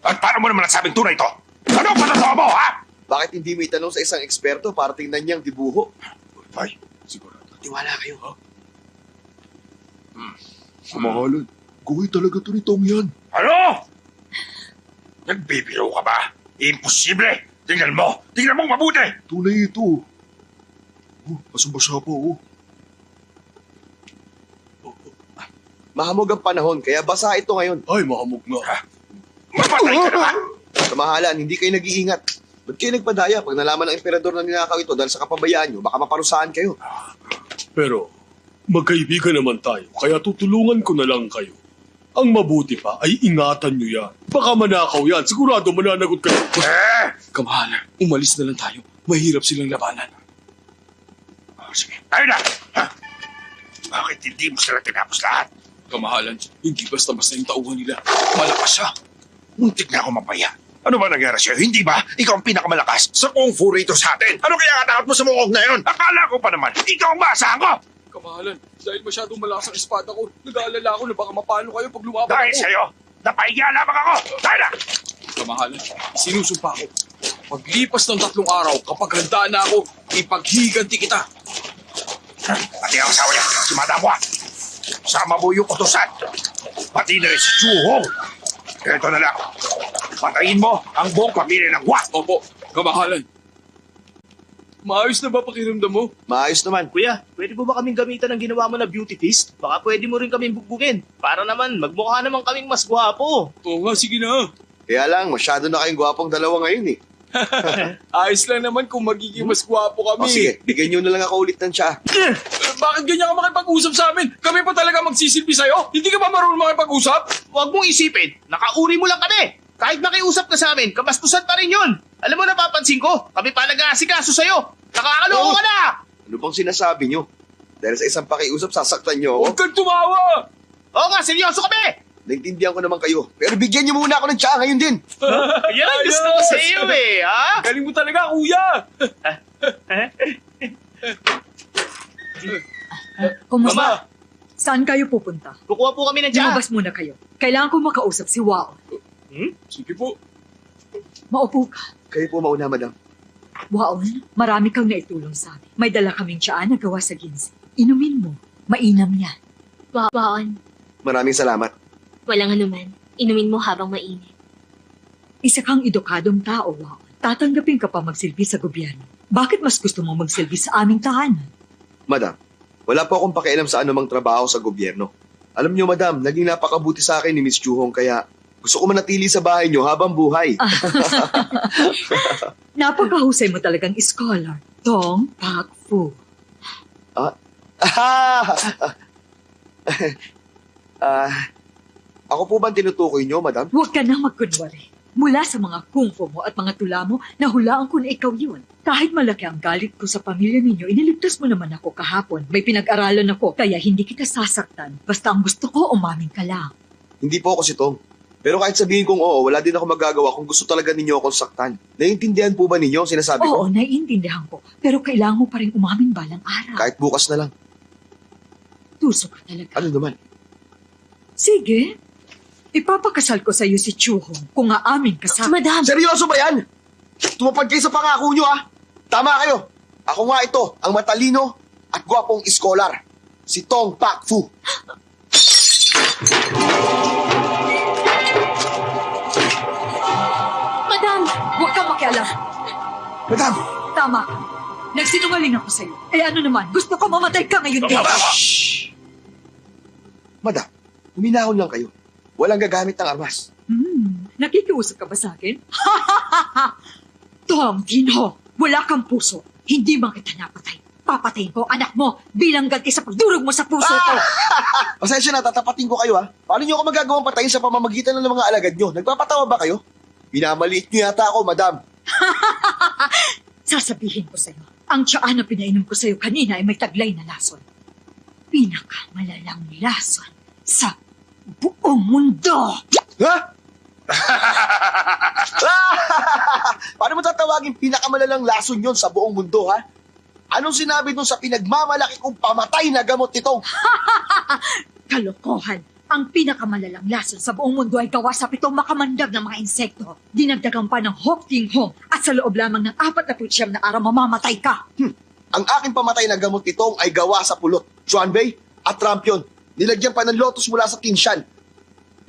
At paano mo naman nasabing tunay ito? Ano ang patotoo mo, ha? Bakit hindi mo itanong sa isang eksperto para tingnan niyang dibuho? Ay, siguro. Tiwala kayo. Kamahalan, guhay talaga to ni Tong yan. Ano? Nagbibiro ka ba? Imposible! Tingnan mo! Tingnan mong mabuti! Tunay ito. Basang-basa pa, Mahamog ang panahon, kaya basa ito ngayon. Ay, mahamog na. Mapatay ka na ba? Kamahalan, hindi kayo nag-iingat. Ba't kayo nagpadaya? Pag nalaman ng emperador na ninakaw ito dahil sa kapabayaan nyo, baka maparusahan kayo. Pero, magkaibigan naman tayo, kaya tutulungan ko na lang kayo. Ang mabuti pa ay ingatan nyo yan. Baka manakaw yan, sigurado mananagot kayo. Kamahalan, umalis na lang tayo. Mahirap silang labanan. Sige, tayo na! Ha? Bakit hindi mo sila tinapos lahat? Kamahalan, hindi basta-basta yung tauhan nila. Malakas siya. Muntik na ako mapaya. Ano ba nangyari sa'yo? Hindi ba? Ikaw ang pinakamalakas sa Kung Fu rito sa atin. Ano kaya katakot mo sa mukog na yun? Akala ko pa naman, ikaw ang maasahan ko! Kamahalan, dahil masyadong malakas ang espada ko, nag-aalala ako na baka mapalo kayo pag lumaban Dahil ako. sa'yo, napahiya lamang ako! Tayo na! Kamahalan, sinusumpa ko. Paglipas ng 3 araw, kapag handa na ako, ipaghiganti kita. Pati ang asawa niya, si Madam Hua. Sama mo yung utusan. Pati na rin si Chu Hong. Ito na lang. Patayin mo ang buong pamilya ng Hua. Opo, kamahalan. Maayos na ba pakiramdam mo? Maayos naman. Kuya, pwede po ba kaming gamitan ng ginawa mo na beauty feast? Baka pwede mo rin kaming bugbugin. Para naman, magmukha naman kaming mas gwapo. Oo nga, sige na. Kaya lang, masyado na kayong gwapong dalawa ngayon eh. Ayos lang naman kung magiging mas gwapo kami. O sige, bigyan nyo na lang ako ulit ng tsa. Bakit ganyan ka makipag-usap sa amin? Kami pa talaga magsisilbi sa'yo? Hindi ka ba marunong makipag-usap? Huwag mong isipin, nakauri mo lang kami. Kahit nakiusap ka sa amin, kabastusan pa rin yun. Alam mo, napapansin ko, kami pa nag-aasikaso sa'yo. Nakakaloko ka na! Ano bang sinasabi nyo? Dahil sa isang pakiusap, sasaktan nyo ako? Huwag kang tumawa! Oo nga, seryoso kami! Naintindihan ko naman kayo. Pero bigyan nyo muna ako ng tsa ngayon din. Yan ang gusto ko sa iyo eh, ha? Galing mo talaga, kuya! Kumusta? Saan kayo pupunta? Kukuha po kami ng tsa. Lumabas muna kayo. Kailangan ko makausap si Wao. Sige po. Maupo ka. Kayo po mauna, madam. Waon, marami kang naitulong sa amin. May dala kaming tiyaan na gawa sa ginsi. Inumin mo. Mainam yan. Waon, Maraming salamat. walang anuman. Inumin mo habang mainit. Isa kang edukadong tao, Waon. Tatanggapin ka pa magsilbi sa gobyerno. Bakit mas gusto mong magsilbi sa aming tahanan? Madam, wala po akong pakialam sa anumang trabaho sa gobyerno. Alam niyo, madam, naging napakabuti sa akin ni Miss Chu Hong kaya gusto ko manatili sa bahay niyo habang buhay. Napakahusay mo talagang scholar. Tong Pak Fu. Ako po ba tinutukoy niyo, madam? Huwag ka nang magkunwari. Mula sa mga kung fu mo at mga tula mo, nahulaan ko na ikaw yun. Kahit malaki ang galit ko sa pamilya ninyo, iniligtas mo naman ako kahapon. May pinag-aralan ako, kaya hindi kita sasaktan. Basta ang gusto ko, umamin ka lang. Hindi po ako si Tong. Pero kahit sabihin kong oo, wala din ako magagawa kung gusto talaga ninyo akong saktan. Naiintindihan po ba ninyo ang sinasabi ko? Oo, naiintindihan ko. Pero kailangan mo pa rin umamin balang araw. Kahit bukas na lang. Tuso ka talaga. Ano naman? Sige. Ipapakasal ko sa iyo si Chu Hong kung aamin ka sa... Madam! Seryoso ba yan? Tumapag kayo sa pangako nyo, ah. Tama kayo. Ako nga ito, ang matalino at gwapong iskolar. Si Tong Pak Fu. Madam! Huwag kang makialam. Madam! Tama ka. Nagsinungaling ako sa iyo. Eh ano naman, gusto ko mamatay ka ngayon din. Madam, huminahon lang kayo. Walang gagamit ng armas. Nakikiusap ka ba sa akin? Tong Jinho, wala kang puso. Hindi man kita napatay. Papatayin ko anak mo bilang ganti sa pagdurog mo sa puso ko. Pasensya na, tatapatin ko kayo, ha. Paano nyo ako magagawang patayin sa pamamagitan ng mga alagad nyo? Nagpapatawa ba kayo? Pinamaliit nyo yata ako, madam. Sasabihin ko sa'yo, ang tiyaan na pinainom ko sa'yo kanina ay may taglay na lason. Pinakamalalang lason sa buong mundo. Ha? Paano mo tatawagin pinakamalalang lason yon sa buong mundo, ha? Anong sinabi dun sa pinagmamalaki kong pamatay na gamot nito? Kalokohan. Ang pinakamalalang lason sa buong mundo ay gawa sa 7 makamandag na mga insekto. Dinagdagan pa ng Hok Ting Hong at sa loob lamang ng 49 na araw mamamatay ka. Ang aking pamatay na gamot nitong ay gawa sa pulot, Chuanbei at Rampion. Nilagyan pa ng lotus mula sa Tinshan.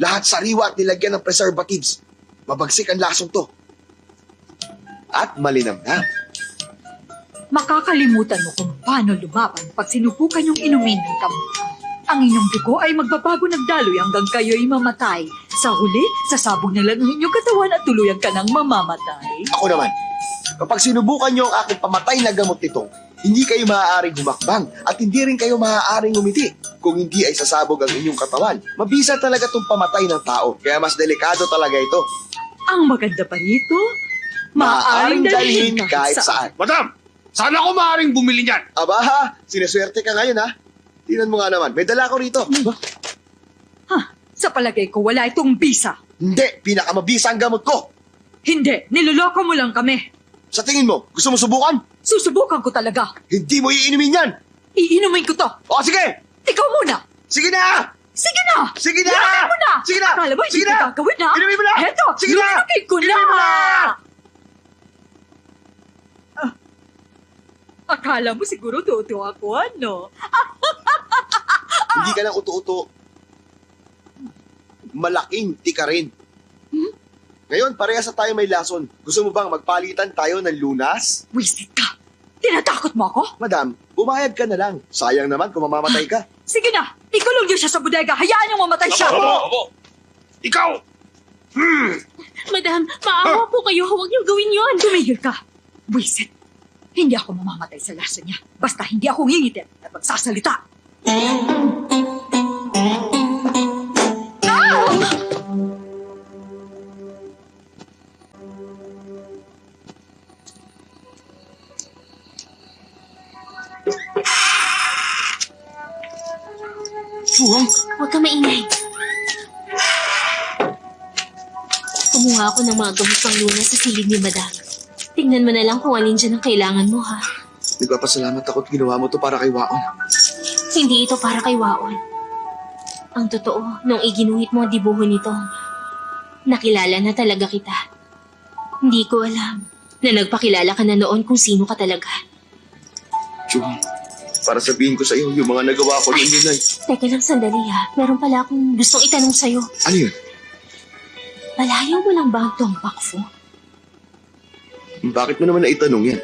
Lahat sariwa at nilagyan ng preservatives. Mabagsik ang lasong to. At malinam na. Makakalimutan mo kung paano lumaban pag sinubukan yung inumin ng gamot. Ang inyong dugo ay magbabago ng daloy hanggang kayo'y mamatay. Sa huli, sasabog na lang ang inyong katawan at tuluyan ka ng mamamatay. Ako naman, kapag sinubukan nyo ang aking pamatay na gamot nitong, hindi kayo maaaring humakbang at hindi rin kayo maaaring umiti. Kung hindi ay sasabog ang inyong katawan, mabisa talaga itong pamatay ng tao. Kaya mas delikado talaga ito. Ang maganda pa rito, maaaring dalhin kahit saan. Madam, saan ako maaaring bumili niyan? Aba ha, sineswerte ka ngayon ha. Tingnan mo nga naman, may dala ko rito. Sa palagay ko, wala itong bisa. Hindi, pinakamabisa ang gamot ko. Hindi, niloloko mo lang kami. Sa tingin mo, gusto mo subukan? Susubukan ko talaga. Hindi mo iinumin yan. Iinumin ko to. O sige! Ikaw muna. Sige na! Sige na! Sige na! Inumin mo na! Sige na! Akala mo hindi Sige ko na! gagawin na? Inumin mo na! Heto! Sige na! Inumin ko na! Inumin mo na! Akala mo siguro totoo ako, ano? Hindi ka lang uto-uto. Malaking tika rin. Ngayon, parehas na tayo may lason. Gusto mo bang magpalitan tayo ng lunas? Wisit ka! Tinatakot mo ako? Madam, bumayag ka na lang. Sayang naman kung mamamatay ka. Sige na! Ikulong niyo siya sa bodega. Hayaan niyong mamatay siya! Abo! Ikaw! Madam, maawa po kayo. Huwag niyong gawin yon. Tumigil ka! Wisit! Hindi ako mamamatay sa lason niya. Basta hindi ako ngingitin at magsasalita. Suhong! Huwag ka maingay. Kumuha ako ng mga gamot pang luna sa silid ni Madam. Tingnan mo na lang kung alin dyan ang kailangan mo, ha? Nagpapasalamat ako at ginawa mo to para kay Waon. Hindi ito para kay Waon. Ang totoo, nung iginuhit mo ang dibuho nito, nakilala na talaga kita. Hindi ko alam na nagpakilala ka na noon kung sino ka talaga. Suhong, para sabihin ko sa iyo yung mga nagawa ko noon yun ay... Teka lang sandali, ha? Meron pala akong gustong itanong sa'yo. Ano yun? Palayaw mo lang ba ang Tong Pakfu? Bakit mo naman naitanong yan?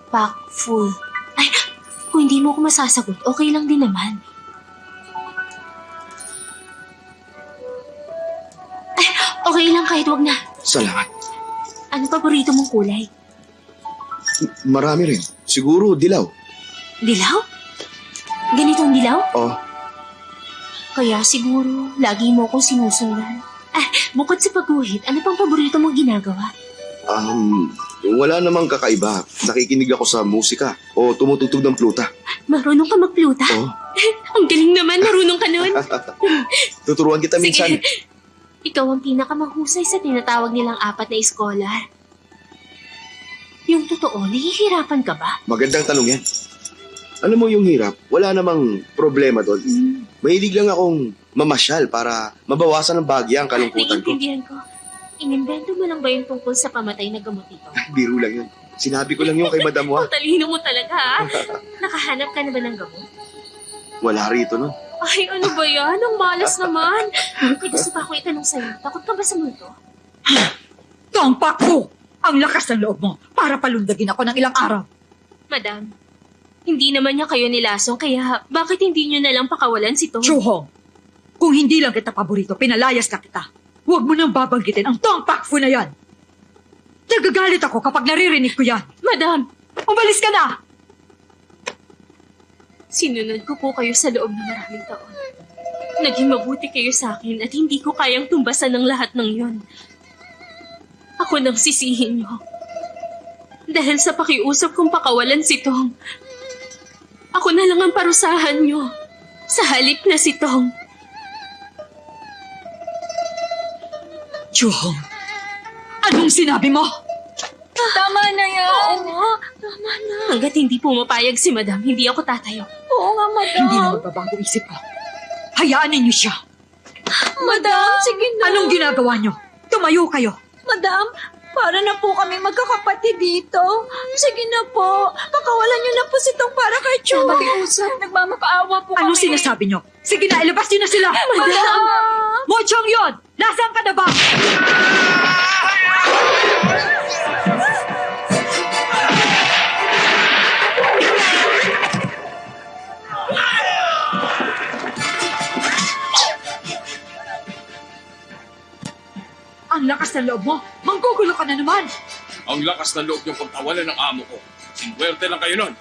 Pakfu. Ay, kung hindi mo ako masasagot, okay lang din naman. Ay, okay lang kahit wag na. Salamat. Ano paborito mong kulay? Marami rin. Siguro dilaw. Dilaw? Ganitong dilaw? Oh, Kaya siguro, lagi mo akong sinusundan. Bukod sa pagguhit, ano pang paborito mong ginagawa? wala namang kakaiba. Nakikinig ako sa musika o tumutugtog ng pluta. Marunong ka magpluta? Oh. Ang galing naman, marunong ka nun. Tuturuan kita minsan. Sige, ikaw ang pinakamahusay sa tinatawag nilang 4 na scholar. Yung totoo, nahihirapan ka ba? Magandang tanong yan. Alam mo yung hirap, wala namang problema doon. Mahilig lang akong mamasyal para mabawasan ng bagya ang kalungkutan ko. Naiintindihan ko. Inimbento mo lang ba yung tungkol sa pamatay na gamot ito? Biro lang yun. Sinabi ko lang yun kay Madam Wa. Ang talino mo talaga, ha? Nakahanap ka na ba ng gamot? Wala rito nun. Ay, ano ba yan? Ang malas naman. May gusto pa akong itanong sa'yo. Takot ka ba sa multo? Tong Pakfu! Ang lakas ng loob mo para palundagin ako ng ilang araw. Madam, hindi naman niya kayo nilasong, kaya bakit hindi niyo na lang pakawalan si Tong? Chuhong, kung hindi lang kita paborito, pinalayas na kita. Huwag mo nang babanggitin ang Tong Pakfu na yan. Nagagalit ako kapag naririnig ko yan. Madam, umalis ka na! Sinunod ko po kayo sa loob ng maraming taon. Naging mabuti kayo sa akin at hindi ko kayang tumbasan ng lahat ng yon. Ako nang sisihin niyo. Dahil sa pakiusap kong pakawalan si Tong, ako na lang ang parusahan niyo. Sa halip na si Tong. Chuhong, anong sinabi mo? Tama na yan. Oo, tama na. Hanggat hindi pumapayag si Madam, hindi ako tatayo. Oo nga, madam. Hindi na magbabago isip ko. Hayaan ninyo siya. Madam, sige na. Anong ginagawa nyo? Tumayo kayo. Madam, para na po kami magkakapatid dito. Sige na po. Pakawalan niyo na po si Tong para kay Chu. Makiusap, nagmamapaawa po kami. Anong sinasabi nyo? Sige na, ilabas nyo na sila. Madam! Mo Chong Yon, nasaan ka na ba? Ang lakas ng loob mo. Manggugulo ka na naman. Ang lakas na loob niyong pagtawalan ng amo ko. Sinwerte lang kayo nun.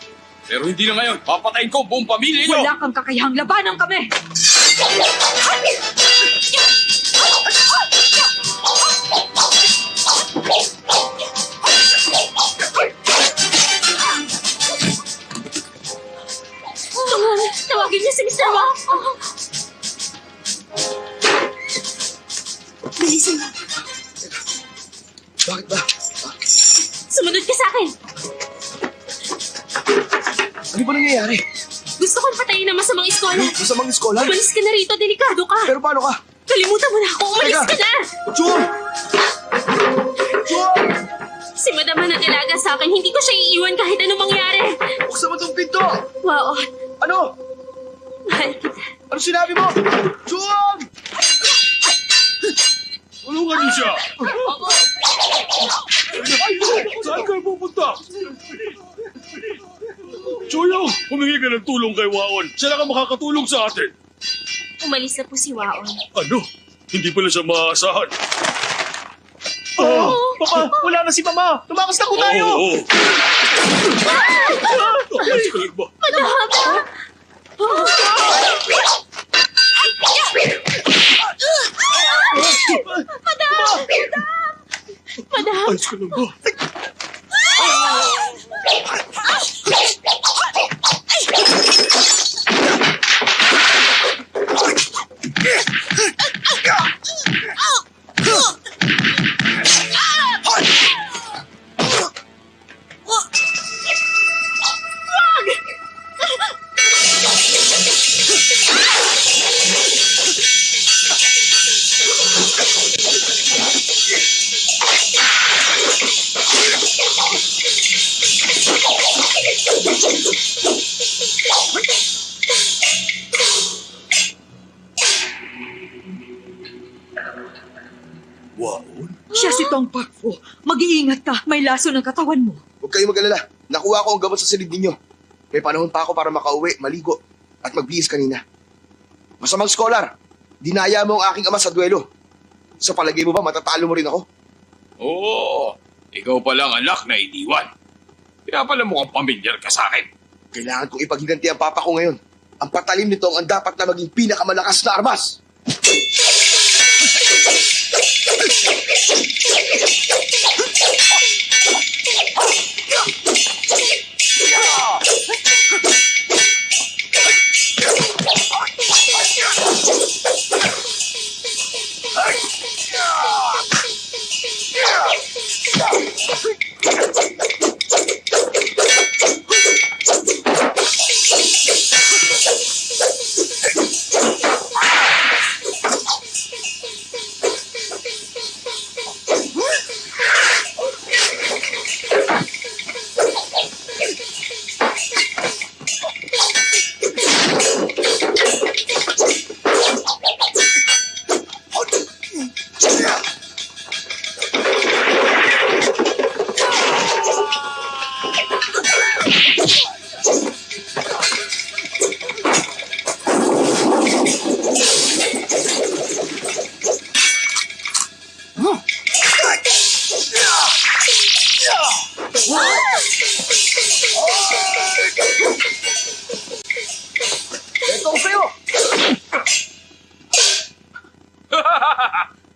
Pero hindi na ngayon. Papatayin ko ang buong pamilya niyo. Wala kang kakayahang labanan kami. Tawagin niyo si Mr. Wang. Bilisan mo. Bakit ba? Sumunod ka sa akin. Ano ba nangyayari? Gusto kong patayin ang masamang eskola. Masamang eskola? Umalis ka na rito, delikado ka. Pero paano ka? Kalimutan mo na ako, umalis Teka. ka na. Chum! Chum! Si Madam ang nag-alaga sa akin, hindi ko siya iiwan kahit anong mangyari. Buksan mo tong pinto! Wow, Ano? mahal kita. Ano sinabi mo? Chum! Tulungan niyo siya! Saan kayo pupunta? Choyong, humingi ka ng tulong kay Waon. Siya lang ang makakatulong sa atin. Umalis na po si Waon. Ano? Hindi pala siya maaasahan. Papa, wala na si Mama. Tumakas na po tayo. Oo. Ayos ka lang ba? Madam! Ayos ka lang ba? Waon? Siya si Tong Pakfu. Mag-iingat ka. May laso ng katawan mo. Huwag kayong mag-alala. Nakuha ko ang gamot sa silid ninyo. May panahon pa ako para makauwi, maligo, at magbihis kanina. Masamang scholar, dinaya mo ang aking ama sa duelo. Sa palagay mo ba matatalo mo rin ako? Oo. Ikaw pa lang anak na iniwan. Kaya pala mukhang pamilyar ka sa akin. Kailangan kong ipaghiganti ang papa ko ngayon. Ang patalim nito ang dapat na maging pinakamalakas na armas.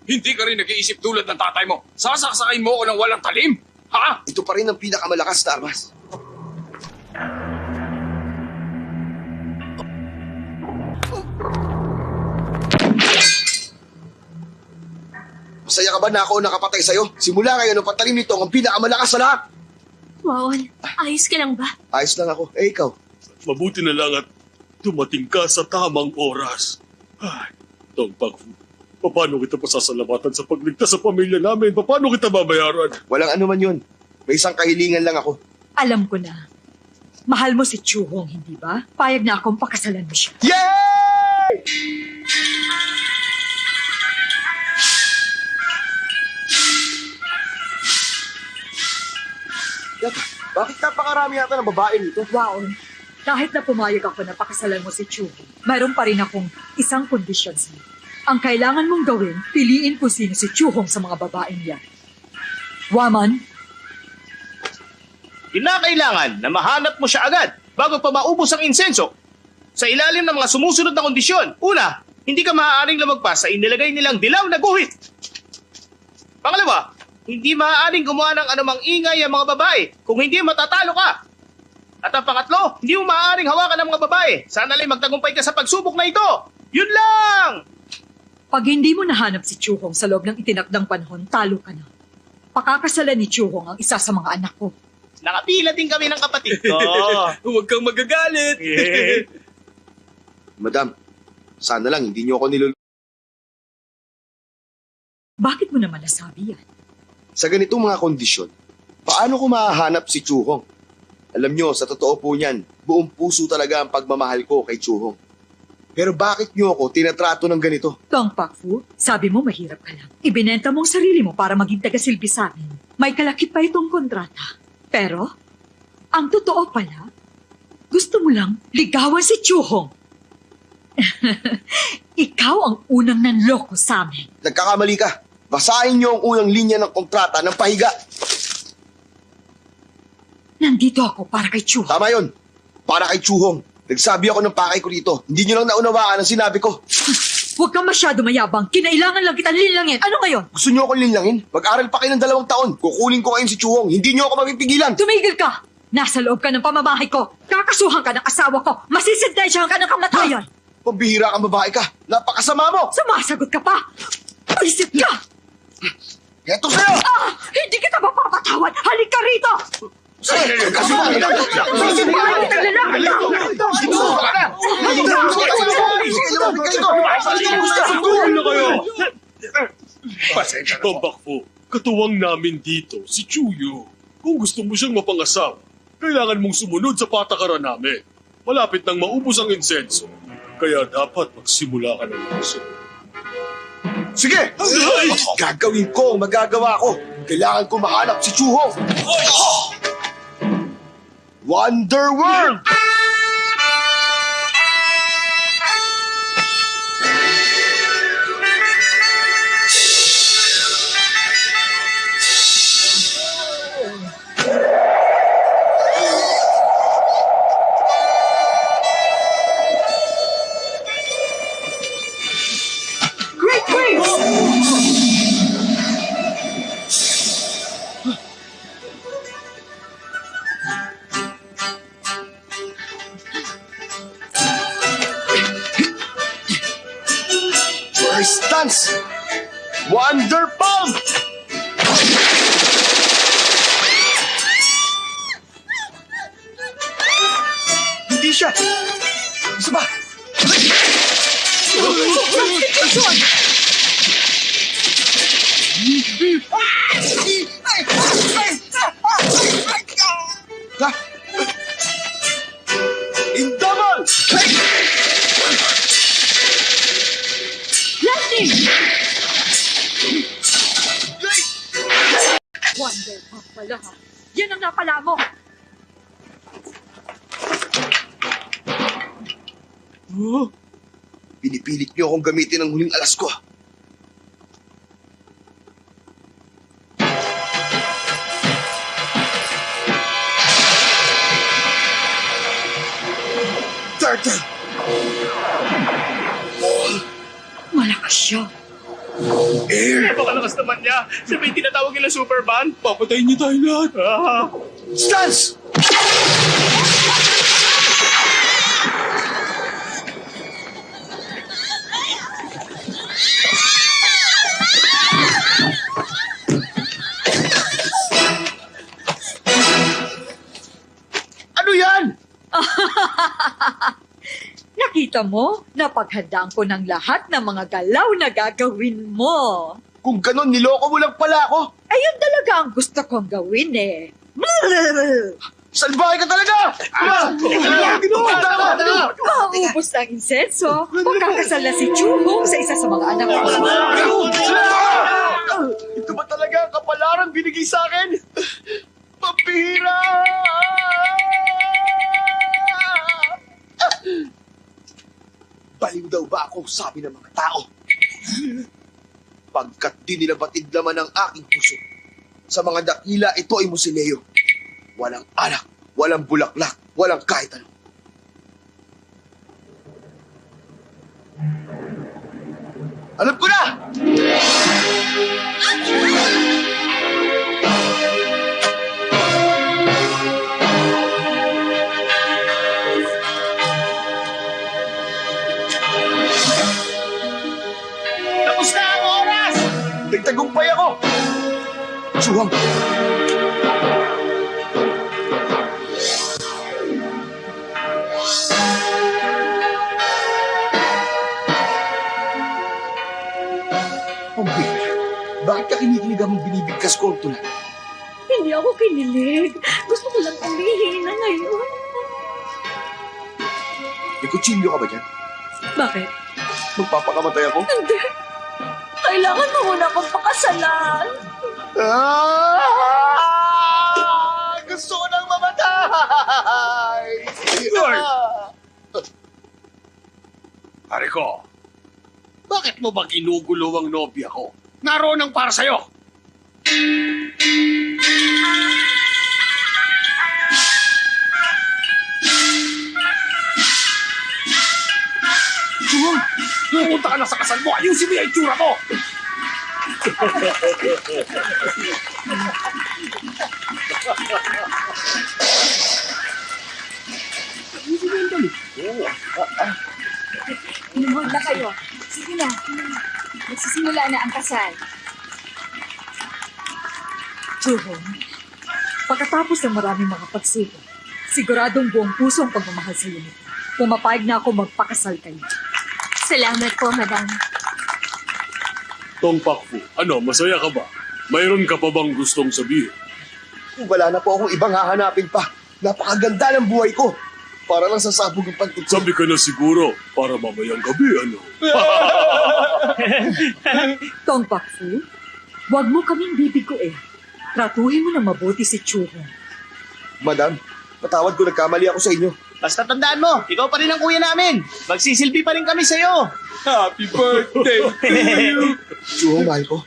Hindi ka rin nag-iisip tulad ng tatay mo. Sasaksakin mo ako ng walang talim? Ha? Ito pa rin ang pinakamalakas na armas. Masaya ka ba na ako nakapatay sa'yo? Simula ngayon, ang patalim nito ang pinakamalakas sa lahat. Waon, ayos ka lang ba? Ayos lang ako. Eh, ikaw? Mabuti na lang at dumating ka sa tamang oras. Ay, Tong Pakfu, paano kita pasasalamatan sa pagligtas sa pamilya namin? Paano kita babayaran? Walang anuman yun. May isang kahilingan lang ako. Alam ko na. Mahal mo si Chuhong, hindi ba? Payag na akong pakasalan mo siya. Yay! Yata, bakit napakarami yata ng babae nito? Wow. Kahit na pumayag ako na pakasalan mo si Chuhong, mayroon pa rin akong isang kondisyon sa'yo. Ang kailangan mong gawin, piliin kung sino si Chuhong sa mga babaeng yan. Waman, Kinakailangan na mahanap mo siya agad bago pa maubos ang insenso. Sa ilalim ng mga sumusunod na kondisyon. Una, hindi ka maaaring lumagpas sa inilagay nilang dilaw na guhit. Pangalawa, hindi maaaring gumawa ng anumang ingay ang mga babae kung hindi matatalo ka. At ang pangatlo, hindi mo maaaring hawakan ng mga babae. Sana lang magtagumpay ka sa pagsubok na ito. Yun lang! pag hindi mo nahanap si Chuhong sa loob ng itinakdang panahon, talo ka na. Pakakasalan ni Chuhong ang isa sa mga anak ko. Nakapila din kami ng kapatid ko. Huwag kang magagalit. Yeah. Madam, sana lang hindi niyo ako Bakit mo naman nasabi yan? Sa ganitong mga kondisyon, paano ko mahahanap si Chuhong? Alam niyo, sa totoo po niyan, buong puso talaga ang pagmamahal ko kay Chuhong. Pero bakit niyo ako tinatrato ng ganito? Tong Pakfu, sabi mo mahirap ka lang. Ibinenta mo ang sarili mo para maging tagasilbi sa amin. May kalakip pa itong kontrata. Pero, ang totoo pala, gusto mo lang ligawan si Chuhong. Ikaw ang unang nanloko sa amin. Nagkakamali ka. Basahin niyo ang unang linya ng kontrata ng pahiga. Nandito ako para kay Chuhong. Tama yun. Para kay Chuhong. Nagsabi ako ng pakay ko dito. Hindi niyo lang naunawaan ang sinabi ko. Huwag kang masyado mayabang. Kinailangan lang kitang linlangin. Ano ngayon? Gusto niyo akong linlangin? Mag-aral pa kayo ng 2 taon. Kukunin ko kayo si Chuhong. Hindi niyo ako mapipigilan. Tumigil ka! Nasa loob ka ng pamamahay ko. Kakasuhan ka ng asawa ko. Masisintensyahan ka ng kamatayan. Pambihira kang babae ka. Napakasama mo. Sumasagot ka pa. Isip ka! Eto sa'yo! Hindi kita mapapatawad! Halik ka rito! Pambakfo, katuwang namin dito, si Chuyo. Kung gusto mo siyang mapangasawa, kailangan mong sumunod sa patakaran namin. Malapit nang maubos ang insenso. Kaya dapat magsimula ka ng puso. Sige! Gagawin ko ang magagawa ko. Kailangan ko mahanap si Chuhong. Wonder World! Great Prince! First dance! Wonder Bomb! Hindi siya! Isa ba? Ha? Indomol! Lightning! Wonder Pop pala ha. Yan ang napala mo. Oh, pinipilit niyo akong gamitin ang huling alas ko. Turtle! Malakas siya. Air! Napakalakas naman niya. Sabi tinatawag nila Superman. Papatayin niyo tayo lahat. Stance! Nakita mo, napaghandaan ko ng lahat ng mga galaw na gagawin mo. Kung ganon, niloko mo lang pala ako. Ayun talaga ang gusto kong gawin eh. Salbahe ka talaga! Maubos na ang insenso. Magkakasal na si Chuhong sa isa sa mga anak ko. Ito ba talaga ang kapalarang binigay sa akin? Pambihira! Baliw daw ba ako, sabi ng mga tao? Pagkat di nila batid laman ang aking puso. Sa mga dakila, ito ay musileo. Walang anak, walang bulaklak, walang kahit ano. Alam ko na! Tapos na ang oras! Nagtagumpay ako! Chuhang! Bakit ka kinikilig ang binibigkas ko, Tula? Hindi ako kinilig. Gusto ko lang umihi na ngayon. May kutsilyo ka ba dyan? Bakit? Magpapakamatay ako? Hindi. Kailangan mo muna akong pakasalan. Gusto ko nang mamatay! Pare ko, bakit mo ba ginugulo ang nobya ko? Naroon ang para sa'yo. Pumunta ka na sa kasal mo. Ayusin mo yung itsura mo. Lumuhod na kayo. Sige na. Magsisimula na ang kasal. Chuhong, pagkatapos ng maraming mga pagsiko, siguradong buong puso ang pagmamahal sa iyo. Pumapayag na ako magpakasal kayo. Salamat po, madam. Tong Pakfu, ano, masaya ka ba? Mayroon ka pa bang gustong sabihin? Wala na po akong ibang hahanapin pa. Napakaganda ng buhay ko. Para lang sasabog ang pantutso. Sabi ka na siguro, para mamayang gabi, ano? Tong Pakfu, huwag mo kaming bibiguin. Tratuhin mo na mabuti si Chuhong. Madam, patawad ko, nagkamali ako sa inyo. Basta tandaan mo, ikaw pa rin ang kuya namin. Magsisilbi pa rin kami sa'yo. Happy birthday to you! Chuhong, mahal ko.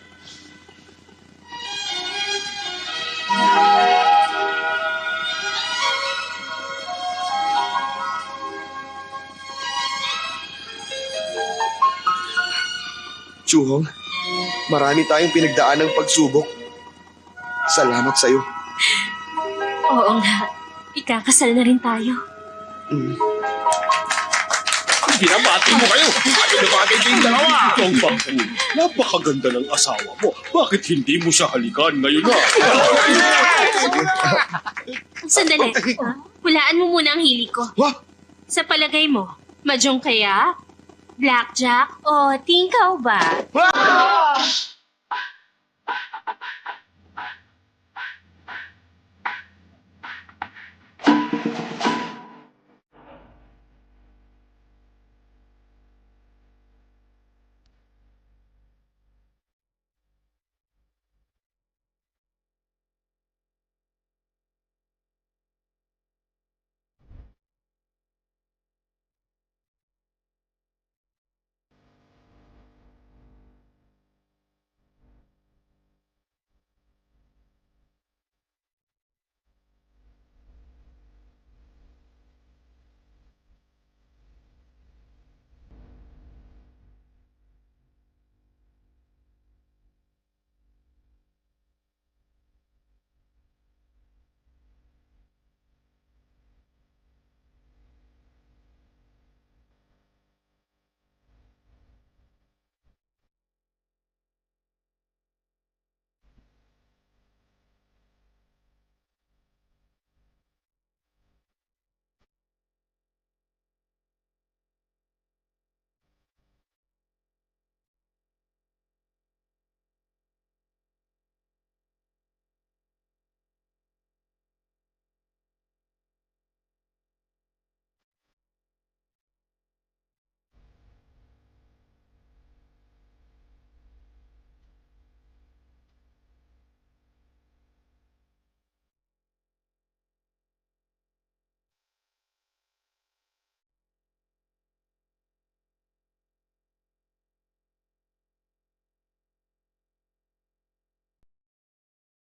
Chuhong, marami tayong pinagdaan ng pagsubok. Salamat sa'yo. Oo nga. Ikakasal na rin tayo. Binabati mo kayo! Ano na bagay kayong dalawa? Tong Pakfu, napakaganda ng asawa mo. Bakit hindi mo siya halikan ngayon na? Sandali. Hulaan mo muna ang hili ko. What? Sa palagay mo, mahjong kaya? Blackjack o tingkaw ba?